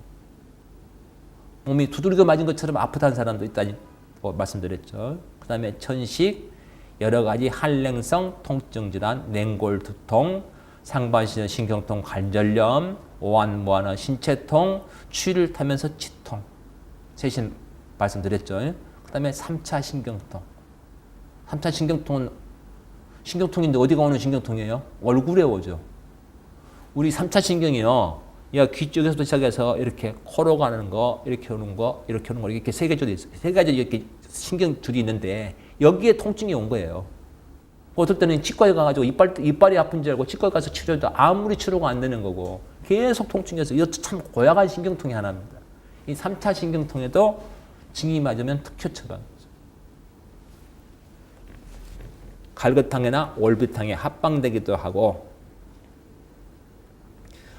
몸이 두들겨 맞은 것처럼 아프다는 사람도 있다고 말씀드렸죠. 그 다음에 천식, 여러 가지 한랭성 통증 질환, 냉골, 두통, 상반신 신경통, 관절염, 오한무한한 신체통, 추위를 타면서 치통. 셋인 말씀드렸죠. 그 다음에 3차 신경통. 3차 신경통은 신경통인데 어디가 오는 신경통이에요? 얼굴에 오죠. 우리 3차 신경이요. 귀 쪽에서부터 시작해서 이렇게 코로 가는 거, 이렇게 오는 거, 이렇게 오는 거, 이렇게 세 개줄이 있어요. 세 가지 이렇게 신경줄이 있는데 여기에 통증이 온 거예요. 어떨 때는 치과에 가가지고 이빨이 아픈 줄 알고 치과에 가서 치료해도 아무리 치료가 안 되는 거고 계속 통증이어서 이것도 참 고약한 신경통이 하나입니다. 이 3차 신경통에도 징이 맞으면 특효 처방. 갈거탕이나 올비탕에 합방되기도 하고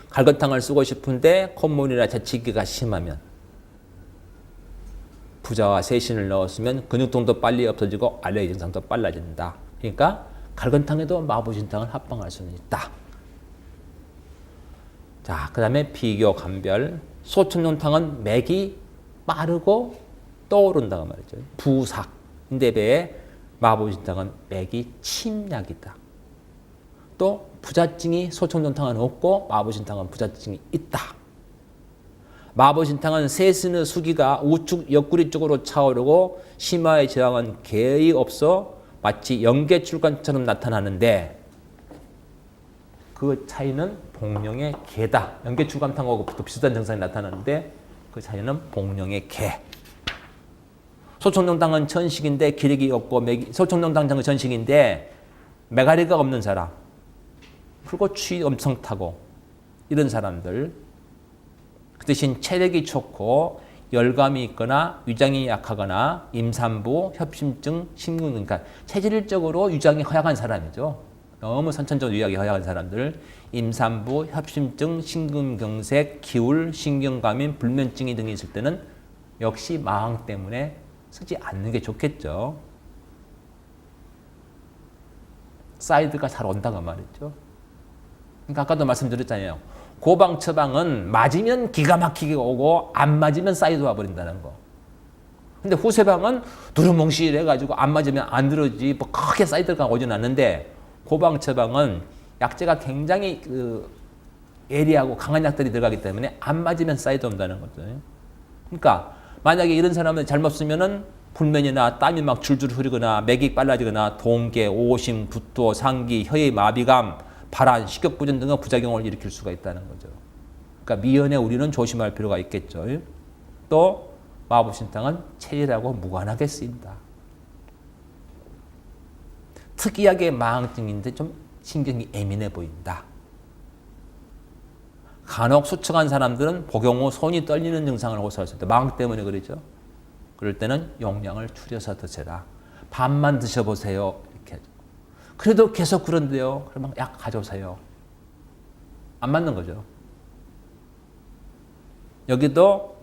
갈거탕을 쓰고 싶은데 콧물이나 재채기가 심하면 부자와 세신을 넣었으면 근육통도 빨리 없어지고 알레르기 증상도 빨라진다. 그러니까 갈건탕에도 마부진탕을 합방할 수는 있다. 자, 그 다음에 비교 감별. 소천룡탕은 맥이 빠르고 떠오른다고 말이죠. 부삭. 인데 배에 마부진탕은 맥이 침약이다. 또 부자증이 소천룡탕은 없고 마부진탕은 부자증이 있다. 마부진탕은 세신의 수기가 우측 옆구리 쪽으로 차오르고 심화의 저항은 개의 없어 마치 영계출간처럼 나타나는데 그 차이는 복령의 개다. 영계출간탕하고 비슷한 증상이 나타나는데 그 차이는 복령의 개. 소천룡탕은 천식인데 기력이 없고 소천룡탕은 전식인데 메가리가 없는 사람 그리고 추위 엄청 타고 이런 사람들 그 대신 체력이 좋고 열감이 있거나 위장이 약하거나 임산부, 협심증, 심근 그러니까 체질적으로 위장이 허약한 사람이죠. 너무 선천적으로 위장이 허약한 사람들 임산부, 협심증, 심근경색, 기울, 신경감인, 불면증이 등이 있을 때는 역시 마항 때문에 쓰지 않는 게 좋겠죠. 사이드가 잘 온다고 말했죠. 그러니까 아까도 말씀드렸잖아요. 고방 처방은 맞으면 기가 막히게 오고 안 맞으면 사이드 와버린다는 거. 근데 후세방은 두루뭉실 해가지고 안 맞으면 안 들어지 뭐 크게 사이드가 오진 않는데 고방 처방은 약재가 굉장히 예리하고 강한 약들이 들어가기 때문에 안 맞으면 사이드 온다는 거죠. 그러니까 만약에 이런 사람은 잘못 쓰면은 불면이나 땀이 막 줄줄 흐르거나 맥이 빨라지거나 동계, 오심, 구토, 상기, 혀의 마비감, 발한, 식욕부전 등의 부작용을 일으킬 수가 있다는 거죠. 그러니까 미연에 우리는 조심할 필요가 있겠죠. 또 마부신탕은 체질하고 무관하게 쓰인다. 특이하게 마항증인데 좀 신경이 예민해 보인다. 간혹 수척한 사람들은 복용 후 손이 떨리는 증상을 호소할 수 있다. 마항 때문에 그러죠. 그럴 때는 용량을 줄여서 드셔라. 반만 드셔보세요. 이렇게 하죠. 그래도 계속 그런데요. 그러면 약 가져오세요. 안 맞는 거죠. 여기도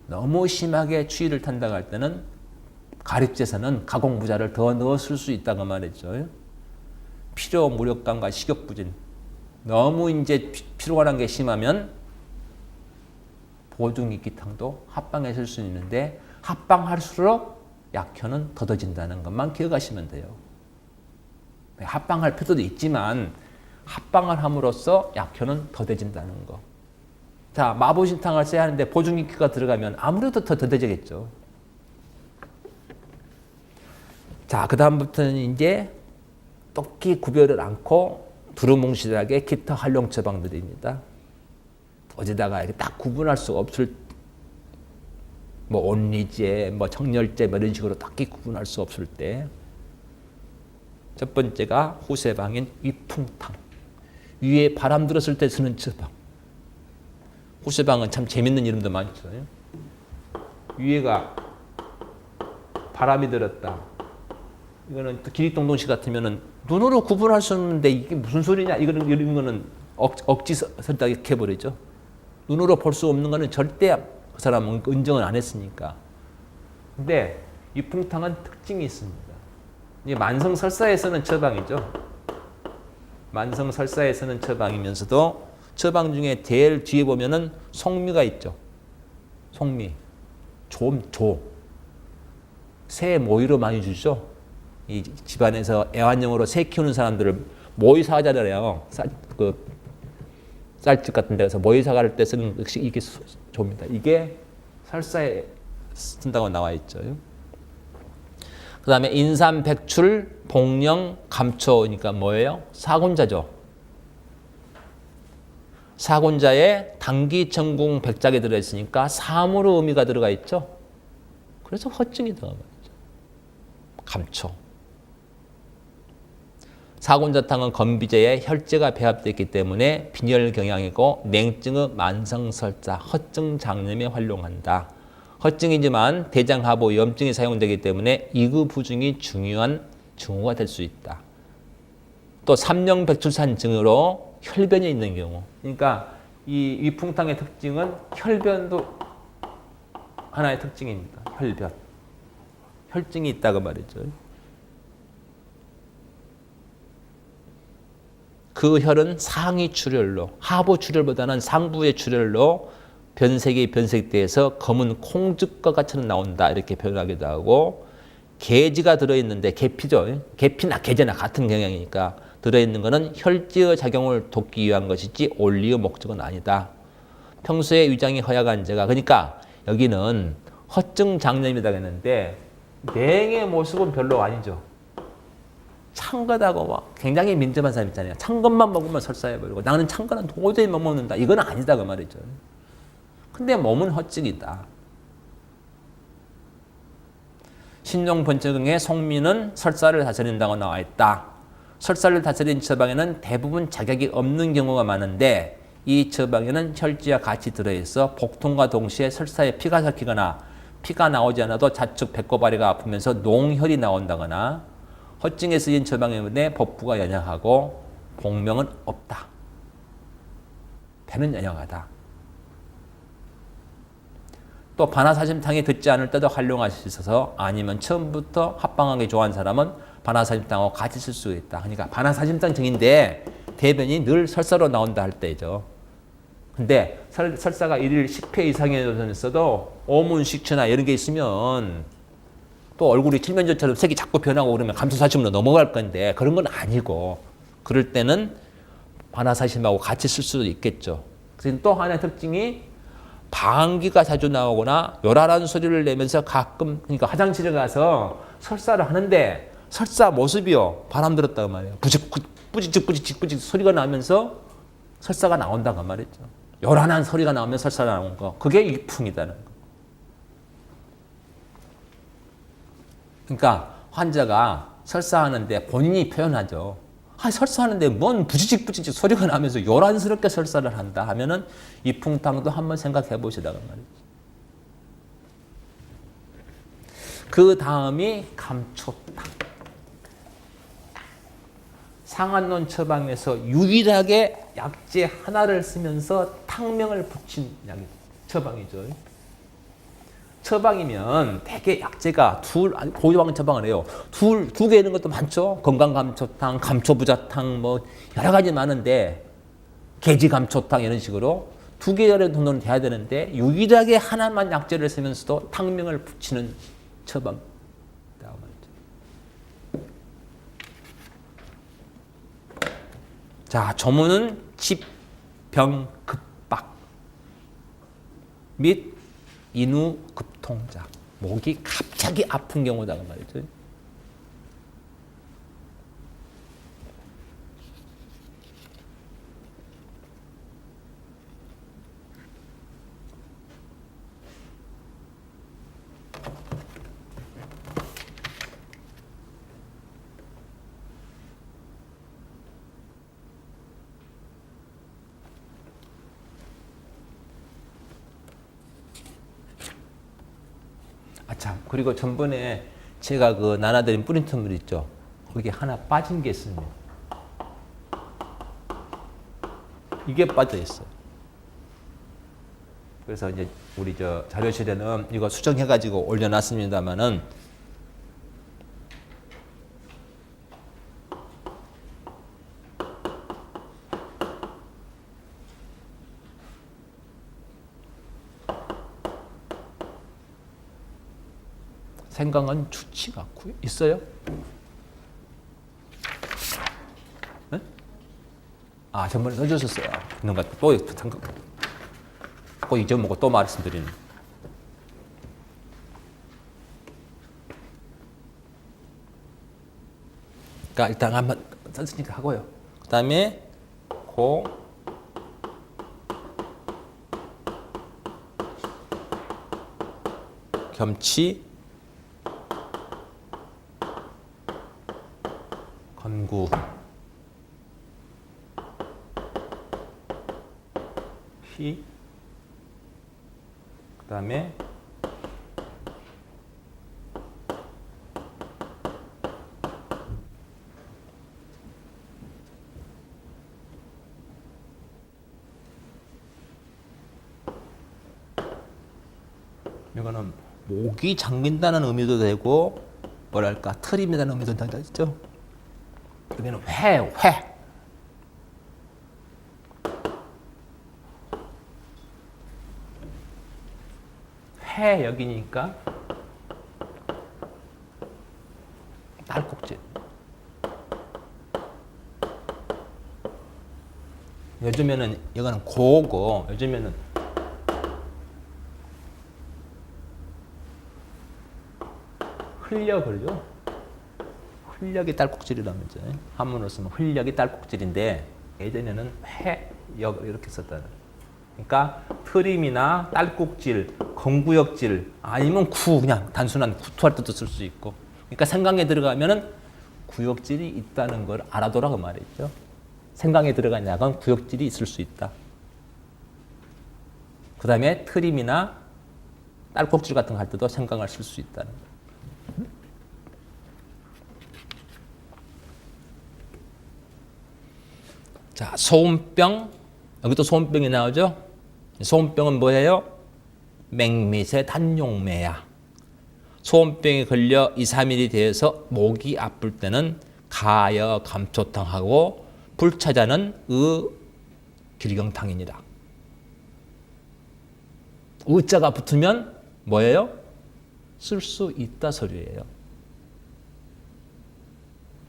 너무 심하게 추위를 탄다고 할 때는 가립제에서는 가공부자를 더 넣어 쓸 수 있다고 말했죠. 피로 무력감과 식욕부진. 너무 이제 피로한 게 심하면 보증익기탕도 합방해 쓸 수 있는데 합방할수록 약효는 더뎌진다는 것만 기억하시면 돼요. 합방할 필요도 있지만 합방을 함으로써 약효는 더뎌진다는 거. 자, 마부신탕을 써야 하는데 보증익기가 들어가면 아무래도 더 더뎌지겠죠. 자, 그 다음부터는 이제 똑기 구별을 않고 두루뭉실하게 기타 활용 처방들입니다. 어디다가 이렇게 딱 구분할 수 없을 뭐 온리제, 뭐 청열제 뭐 이런 식으로 딱히 구분할 수 없을 때 첫 번째가 후세방인 위풍탕. 위에 바람 들었을 때 쓰는 처방. 후세방은 참 재밌는 이름도 많죠. 위에가 바람이 들었다. 이거는 기립동동시 같으면은 눈으로 구분할 수 없는데 이게 무슨 소리냐 이런 거는 억지 설득 이렇게 해버리죠. 눈으로 볼 수 없는 거는 절대 그 사람은 인정을 안 했으니까. 근데 위풍탕은 특징이 있습니다. 이 만성설사에서는 처방이죠. 만성설사에서는 처방이면서도 처방 중에 제일 뒤에 보면은 송미가 있죠. 송미. 새 모이로 많이 주죠. 이 집안에서 애완용으로 새 키우는 사람들을 모이 사가잖아요. 쌀집 같은 데서 모이 사갈 때 쓰는 역시 이게 조입니다. 이게 설사에 쓴다고 나와 있죠. 그 다음에 인삼, 백출, 복령, 감초니까 뭐예요? 사군자죠. 사군자에 당기, 천궁, 백작이 들어있으니까 사무로 의미가 들어가 있죠. 그래서 허증이 들어가 있죠. 감초. 사군자탕은 건비제에 혈제가 배합되어 있기 때문에 빈혈 경향이고 냉증의 만성설사, 허증 장염에 활용한다. 허증이지만 대장하부 위험증이 사용되기 때문에 이구부중이 중요한 증후가 될 수 있다. 또 삼령백출산 증으로 혈변이 있는 경우. 그러니까 이 위풍탕의 특징은 혈변도 하나의 특징입니다. 혈변. 혈증이 있다고 말이죠. 그 혈은 상위 출혈로, 하부 출혈보다는 상부의 출혈로 변색이 변색돼서 검은 콩즙과 같이 나온다. 이렇게 표현하기도 하고, 계지가 들어있는데, 계피죠. 계피나 계제나 같은 경향이니까 들어있는 것은 혈지의 작용을 돕기 위한 것이지 원리의 목적은 아니다. 평소에 위장이 허약한 제가, 그러니까 여기는 허증 장염이라고 했는데 냉의 모습은 별로 아니죠. 찬 것하고 막 굉장히 민감한 사람 있잖아요. 찬 것만 먹으면 설사해버리고 나는 찬 거는 도저히 못 먹는다. 이건 아니다 그 말이죠. 근데 몸은 허증이다. 신종번쩍의 송미는 설사를 다스린다고 나와 있다. 설사를 다스린 처방에는 대부분 자격이 없는 경우가 많은데 이 처방에는 혈지와 같이 들어있어 복통과 동시에 설사에 피가 섞이거나 피가 나오지 않아도 자축 배꼽아리가 아프면서 농혈이 나온다거나 허증에 쓰인 처방에 복부가 연약하고 복명은 없다. 배는 연약하다. 또 반화사심탕이 듣지 않을 때도 활용할 수 있어서 아니면 처음부터 합방하기 좋아하는 사람은 반화사심탕하고 같이 쓸 수 있다. 그러니까 반화사심탕 증인데 대변이 늘 설사로 나온다 할 때죠. 근데 설사가 1일 10회 이상이 있어도 오문식초나 이런 게 있으면 또 얼굴이 칠면조처럼 색이 자꾸 변하고 그러면 감소사심으로 넘어갈 건데 그런 건 아니고 그럴 때는 반화사심하고 같이 쓸 수도 있겠죠. 그래서 또 하나의 특징이 방귀가 자주 나오거나 요란한 소리를 내면서 가끔 그러니까 화장실에 가서 설사를 하는데 설사 모습이요. 바람 들었다고 말이에요. 뿌직뿌직 소리가 나면서 설사가 나온다고 말이죠. 요란한 소리가 나오면 설사가 나오는 거. 그게 위풍이다는 거. 그러니까 환자가 설사하는데 본인이 표현하죠. 설사하는데 뭔 부지직 소리가 나면서 요란스럽게 설사를 한다 하면은 위풍탕도 한번 생각해 보시라고 말이죠. 그 다음이 감초탕. 상한론 처방에서 유일하게 약재 하나를 쓰면서 탕명을 붙인 처방이죠. 처방이면 대개 약재가 고유방 처방을 해요. 두 개 있는 것도 많죠. 건강감초탕, 감초부자탕 뭐 여러 가지 많은데 계지감초탕 이런 식으로 두 개 정도는 돼야 되는데 유일하게 하나만 약재를 쓰면서도 탕명을 붙이는 처방. 자, 조문은 집병급박 및 인후급통자. 목이 갑자기 아픈 경우다가 말이죠. 참, 그리고 전번에 제가 그 나눠드린 프린트물 있죠. 거기 하나 빠진 게 있습니다. 이게 빠져 있어요. 그래서 이제 우리 저 자료실에는 이거 수정해가지고 올려놨습니다만은 생강은 좋지가 않고요. 있어요? 네? 아, 전번에 넣어줬었어요. 있는 것 또 생강. 또 잊어먹고 또 말씀드리는. 그러니까 일단 한번 썼으니까 하고요. 그 다음에 고 겸치 건구 희 그 다음에 이거는 목이 잠긴다는 의미도 되고 뭐랄까 틀입니다는 의미도 되죠. 여기는 회. 회 여기니까 딸꾹질. 요즘에는 이거는 고고 요즘에는 흘려 그러죠. 흘력이 딸꾹질이라면서 한문으로 쓰면 흘력이 딸꾹질인데 예전에는 회역 이렇게 썼다는. 그러니까 트림이나 딸꾹질, 건구역질 아니면 그냥 단순한 구토할 때도 쓸 수 있고. 그러니까 생강에 들어가면은 구역질이 있다는 걸 알아둬라 그 말이죠. 생강에 들어간 약은 구역질이 있을 수 있다. 그 다음에 트림이나 딸꾹질 같은 거 할 때도 생강을 쓸 수 있다는 거. 자, 소음병. 여기도 소음병이 나오죠? 소음병은 뭐예요? 맹밑의 단용매야. 소음병에 걸려 2, 3일이 되어서 목이 아플 때는 가여 감초탕하고 불차자는 길경탕입니다. 의자가 붙으면 뭐예요? 쓸 수 있다 소리예요.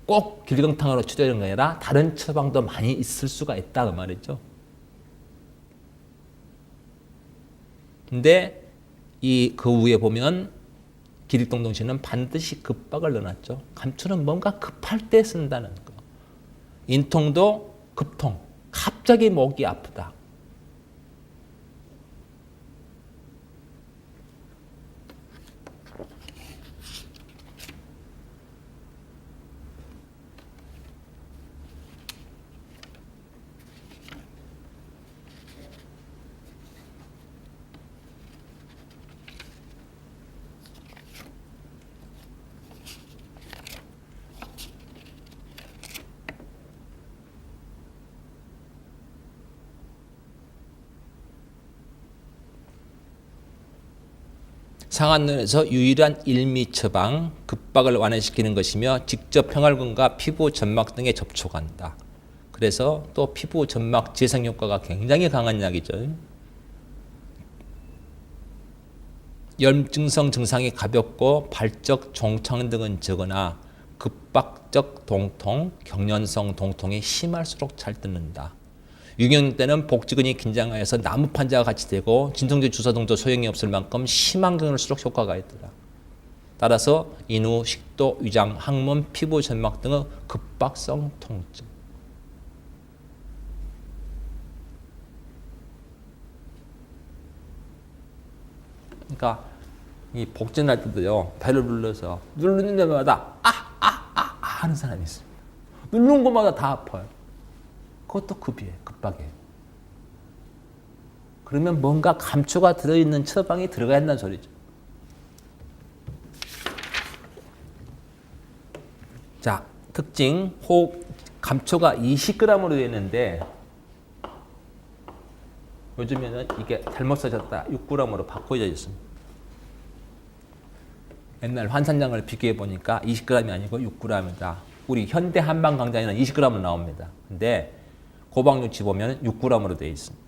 꼭 길경탕으로 추려지는 게 아니라 다른 처방도 많이 있을 수가 있다 그 말이죠. 근데 그 위에 보면 기립동동시는 반드시 급박을 넣어놨죠. 감초는 뭔가 급할 때 쓴다는 거. 인통도 급통, 갑자기 목이 아프다. 상한눈에서 유일한 일미 처방, 급박을 완화시키는 것이며 직접 평활근과 피부 점막 등에 접촉한다. 그래서 또 피부 점막 재생 효과가 굉장히 강한 약이죠. 염증성 증상이 가볍고 발적 종창 등은 적으나 급박적 동통, 경련성 동통이 심할수록 잘 뜯는다. 유경 때는 복지근이 긴장하여서 나무 판자가 같이 되고 진통제 주사 등도 소용이 없을 만큼 심한 경우일수록 효과가 있더라. 따라서 인후, 식도, 위장, 항문, 피부 점막 등의 급박성 통증. 그러니까 이 복진할 때도요, 배를 눌러서 누르는 데마다 하는 사람이 있습니다. 누르는 곳마다 다 아파요. 그것도 급이에요. 급박이에요. 그러면 뭔가 감초가 들어있는 처방이 들어가야 한다는 소리죠. 자, 특징. 감초가 20g으로 되어 있는데 요즘에는 이게 잘못 써졌다 6g으로 바꿔져 있습니다. 옛날 환산량을 비교해 보니까 20g이 아니고 6g이다. 우리 현대 한방 강장에는 20g 나옵니다. 근데 고박육지 보면 6g으로 되어 있습니다.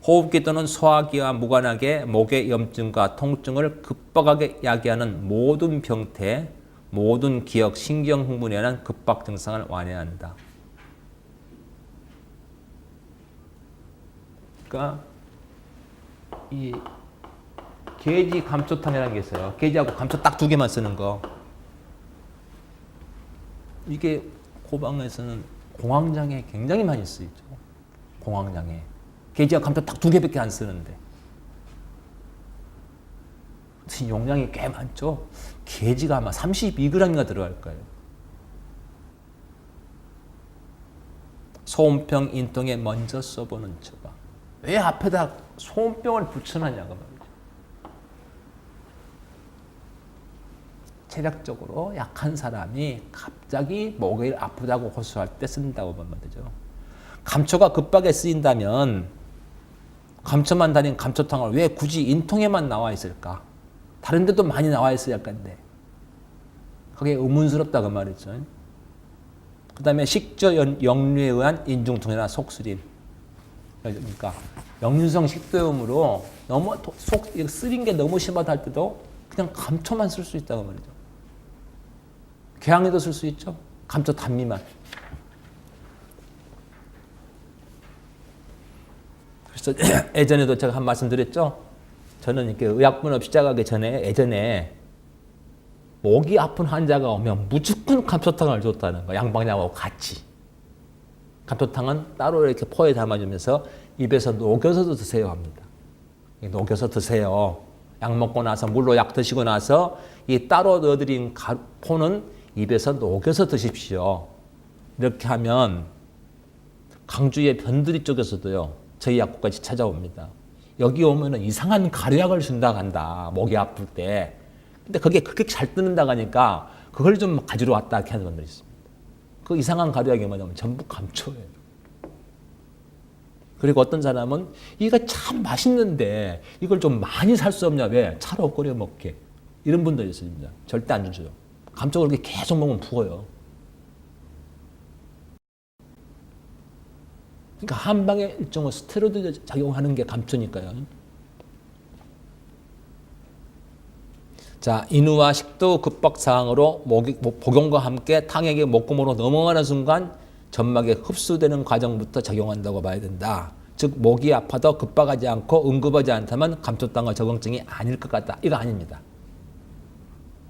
호흡기 또는 소화기와 무관하게 목의 염증과 통증을 급박하게 야기하는 모든 병태, 모든 기억, 신경 흥분에 의한 급박 증상을 완화한다. 그러니까 이 게지 감초탕이라는 게 있어요. 게지하고 감초 딱 두 개만 쓰는 거. 이게 고방에서는 공황장애 굉장히 많이 쓰이죠. 공황장애. 게지하고 감초 딱 두 개밖에 안 쓰는데. 용량이 꽤 많죠. 게지가 아마 32g인가 들어갈 거예요. 소음병 인통에 먼저 써보는 처방. 왜 앞에다 소음병을 붙여놨냐고 말이죠. 체력적으로 약한 사람이 갑자기 목이 아프다고 호소할 때 쓴다고 보면 되죠. 감초가 급하게 쓰인다면 감초만 달인 감초탕을 왜 굳이 인통에만 나와 있을까? 다른 데도 많이 나와 있어야 할 건데. 그게 의문스럽다고 말이죠. 그 다음에 식조 역류에 의한 인중통이나 속쓰림. 그러니까 역류성 식도염으로 너무 속 쓰린 게 너무 심하다 할 때도 그냥 감초만 쓸 수 있다고 말이죠. 궤양에도 쓸 수 있죠. 감초 단미만. 그래서 예전에도 제가 한 말씀 드렸죠. 저는 이렇게 의학분업 시작하기 전에 예전에 목이 아픈 환자가 오면 무조건 감초탕을 줬다는 거. 양방향하고 같이. 감초탕은 따로 이렇게 포에 담아주면서 입에서 녹여서도 드세요 합니다. 녹여서 드세요. 약 먹고 나서 물로 약 드시고 나서 이 따로 넣어드린 포는 입에서 녹여서 드십시오. 이렇게 하면 강주의 변두리 쪽에서도요. 저희 약국까지 찾아옵니다. 여기 오면은 이상한 가루약을 준다고 한다. 목이 아플 때. 근데 그게 그렇게 잘 뜨는다고 하니까 그걸 좀 가지러 왔다 이렇게 하는 분들이 있습니다. 그 이상한 가루약이 뭐냐면 전부 감초예요. 그리고 어떤 사람은 이거 참 맛있는데 이걸 좀 많이 살 수 없냐. 왜? 차로 끓여 먹게. 이런 분들이 있습니다. 절대 안 주죠. 감초를 그렇게 계속 먹으면 부어요. 그러니까 한방에 일종의 스테로이드 작용하는 게 감초니까요. 자, 인후와 식도 급박 사항으로 복용과 함께 탕액이 목구멍으로 넘어가는 순간 점막에 흡수되는 과정부터 작용한다고 봐야 된다. 즉 목이 아파도 급박하지 않고 응급하지 않다면 감초탕의 적응증이 아닐 것 같다. 이거 아닙니다.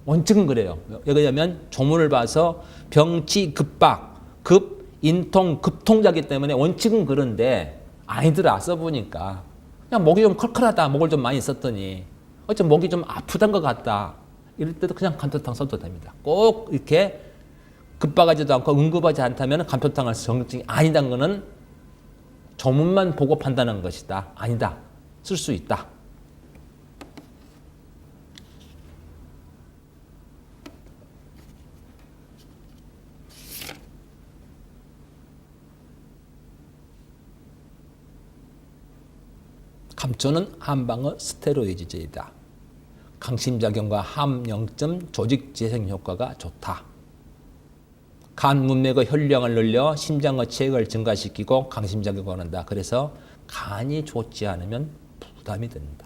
원칙은 그래요. 왜냐하면 조문을 봐서 병치 급박, 급, 인통, 급통자기 때문에 원칙은 그런데 아니더라 써보니까 그냥 목이 좀 컬컬하다. 목을 좀 많이 썼더니 어쩜 목이 좀 아프단 것 같다. 이럴 때도 그냥 감초탕 써도 됩니다. 꼭 이렇게 급박하지도 않고 응급하지 않다면 감초탕을 적응증이 아니다는 것은 조문만 보고 판단한 것이다. 아니다. 쓸 수 있다. 감초는 한방의 스테로이드제이다. 강심작용과 함영점 조직 재생 효과가 좋다. 간 문맥의 혈량을 늘려 심장의 체액을 증가시키고 강심작용을 한다. 그래서 간이 좋지 않으면 부담이 된다.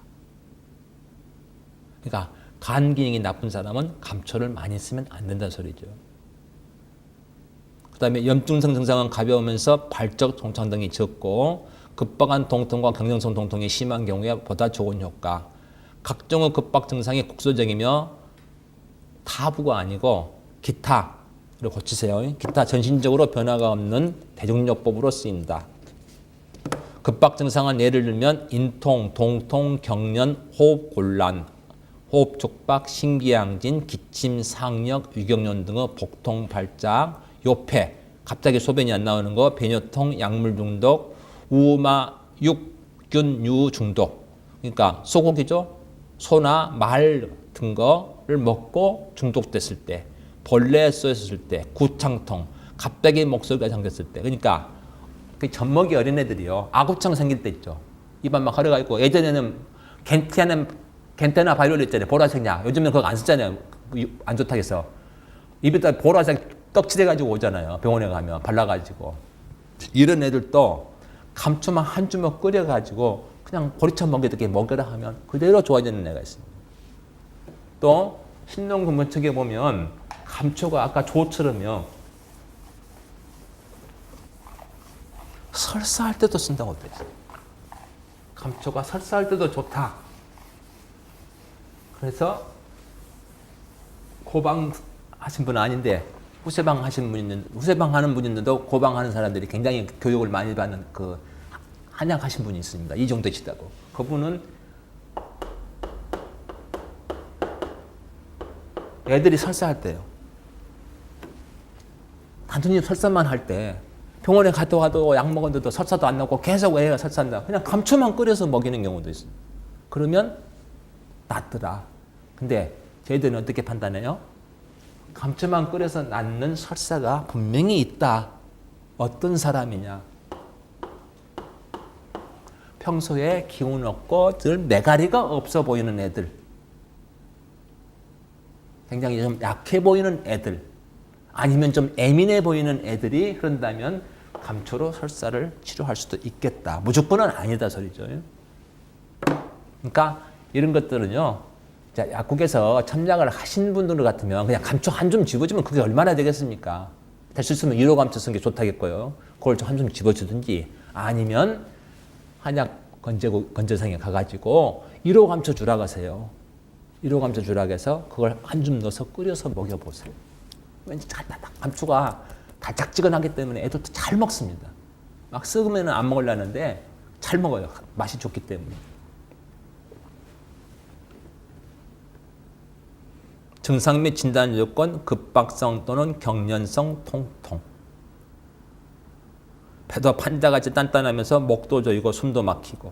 그러니까 간 기능이 나쁜 사람은 감초를 많이 쓰면 안 된다는 소리죠. 그 다음에 염증성 증상은 가벼우면서 발적 통증 등이 적고 급박한 통통과 경련성 통통이 심한 경우에 보다 좋은 효과. 각종의 급박 증상이 국소적이며 타부가 아니고 기타를 고치세요. 기타 전신적으로 변화가 없는 대중요법으로 쓰인다. 급박 증상은 예를 들면 인통, 동통, 경련, 호흡 곤란, 호흡 촉박, 심기양진, 기침, 상력, 위경련 등의 복통, 발작, 요폐, 갑자기 소변이 안 나오는 거, 배뇨통, 약물 중독, 우마, 육균, 유 중독. 그러니까 소고기죠. 소나 말 같은 거를 먹고 중독됐을 때, 벌레에 쏘였을 때, 구창통, 갑자기 목소리가 잠겼을 때. 그러니까 그 젖먹이 어린애들이요. 아구창 생길 때 있죠. 입안 막 가려가 있고 예전에는 겐테나 바이올 있잖아요. 보라색 약. 요즘은 그거 안 쓰잖아요. 안 좋다고 해서. 입에다 보라색 떡칠해가지고 오잖아요. 병원에 가면 발라가지고. 이런 애들도 감초만 한 주먹 끓여가지고 그냥 보리차 먹이듯이 먹여라 하면 그대로 좋아지는 애가 있습니다. 또 신농근무책에 보면 감초가 아까 조처럼요. 설사할 때도 쓴다고 되어 있어요. 감초가 설사할 때도 좋다. 그래서 고방 하신 분은 아닌데 후세방 하신 분 있는 후세방 하는 분 있는데도 고방 하는 사람들이 굉장히 교육을 많이 받는 그 한약하신 분이 있습니다. 이 정도 되시다고. 그분은 애들이 설사할 때요. 단순히 설사만 할 때 병원에 갔다 와도 약 먹었는데도 설사도 안 나고 계속 애가 설사한다. 그냥 감초만 끓여서 먹이는 경우도 있습니다. 그러면 낫더라. 근데 저희들은 어떻게 판단해요? 감초만 끓여서 낫는 설사가 분명히 있다. 어떤 사람이냐? 평소에 기운 없고 늘 매가리가 없어 보이는 애들. 굉장히 좀 약해 보이는 애들. 아니면 좀 예민해 보이는 애들이 그런다면 감초로 설사를 치료할 수도 있겠다. 무조건은 아니다 소리죠. 그러니까 이런 것들은요. 자, 약국에서 첨약을 하신 분들 같으면 그냥 감초 한 줌 집어주면 그게 얼마나 되겠습니까? 될 수 있으면 1호 감초 쓴 게 좋다겠고요. 그걸 한 줌 집어주든지 아니면 한약 건조상에 가가지고 1호 감초 주라고 하세요. 1호 감초 주라고 해서 그걸 한 줌 넣어서 끓여서 먹여보세요. 왠지 감초가 달짝지근하기 때문에 애들도 잘 먹습니다. 막 썩으면 안 먹으려는데 잘 먹어요. 맛이 좋기 때문에. 증상 및 진단 요건 급박성 또는 경련성 통통. 배도 판자같이 단단하면서 목도 조이고 숨도 막히고.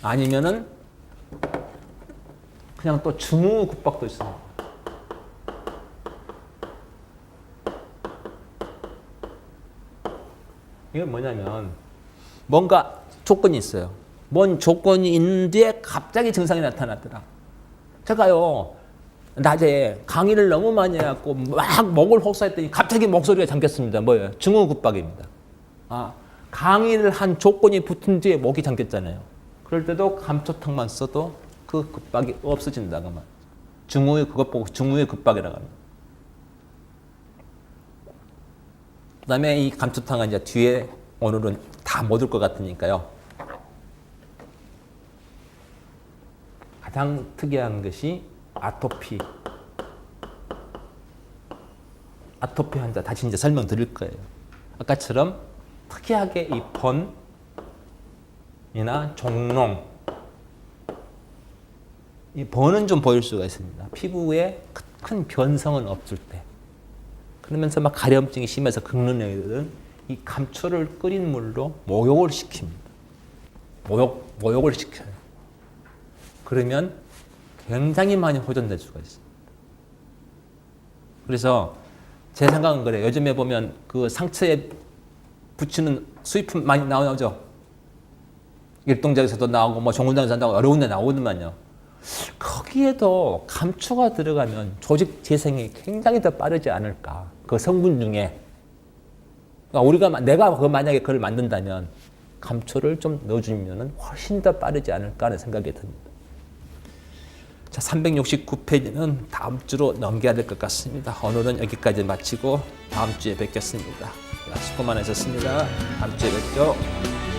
아니면은 그냥 또 증후급박도 있어요. 이건 뭐냐면 뭔가 조건이 있어요. 뭔 조건이 있는데 갑자기 증상이 나타났더라. 제가요 낮에 강의를 너무 많이 해갖고 막 목을 혹사했더니 갑자기 목소리가 잠겼습니다. 뭐예요? 증후급박입니다. 강의를 한 조건이 붙은 뒤에 목이 잠겼잖아요. 그럴 때도 감초탕만 써도 그 급박이 없어진다고 말이죠. 증후의 그것 보고 증후의 급박이라고 합니다. 그 다음에 이 감초탕은 이제 뒤에 오늘은 다 못 올 것 같으니까요. 가장 특이한 것이 아토피. 아토피 환자 다시 이제 설명드릴 거예요. 아까처럼 특이하게 이 번이나 종농, 이 번은 좀 보일 수가 있습니다. 피부에 큰 변성은 없을 때. 그러면서 막 가려움증이 심해서 긁는 애들은 이 감초를 끓인 물로 모욕을 시킵니다. 모욕을 시켜요. 그러면 굉장히 많이 호전될 수가 있습니다. 그래서 제 생각은 그래요. 요즘에 보면 그 상처에 붙이는 수입품 많이 나오죠. 일동작에서도 나오고 뭐 정운당에서 나오고 여러 군데 나오더만요. 거기에도 감초가 들어가면 조직 재생이 굉장히 더 빠르지 않을까. 그 성분 중에. 그러니까 내가 만약에 그걸 만든다면 감초를 좀 넣어주면 훨씬 더 빠르지 않을까 하는 생각이 듭니다. 자, 369페이지는 다음 주로 넘겨야 될 것 같습니다. 오늘은 여기까지 마치고 다음 주에 뵙겠습니다. 수고 많으셨습니다. 다음 주에 뵙죠.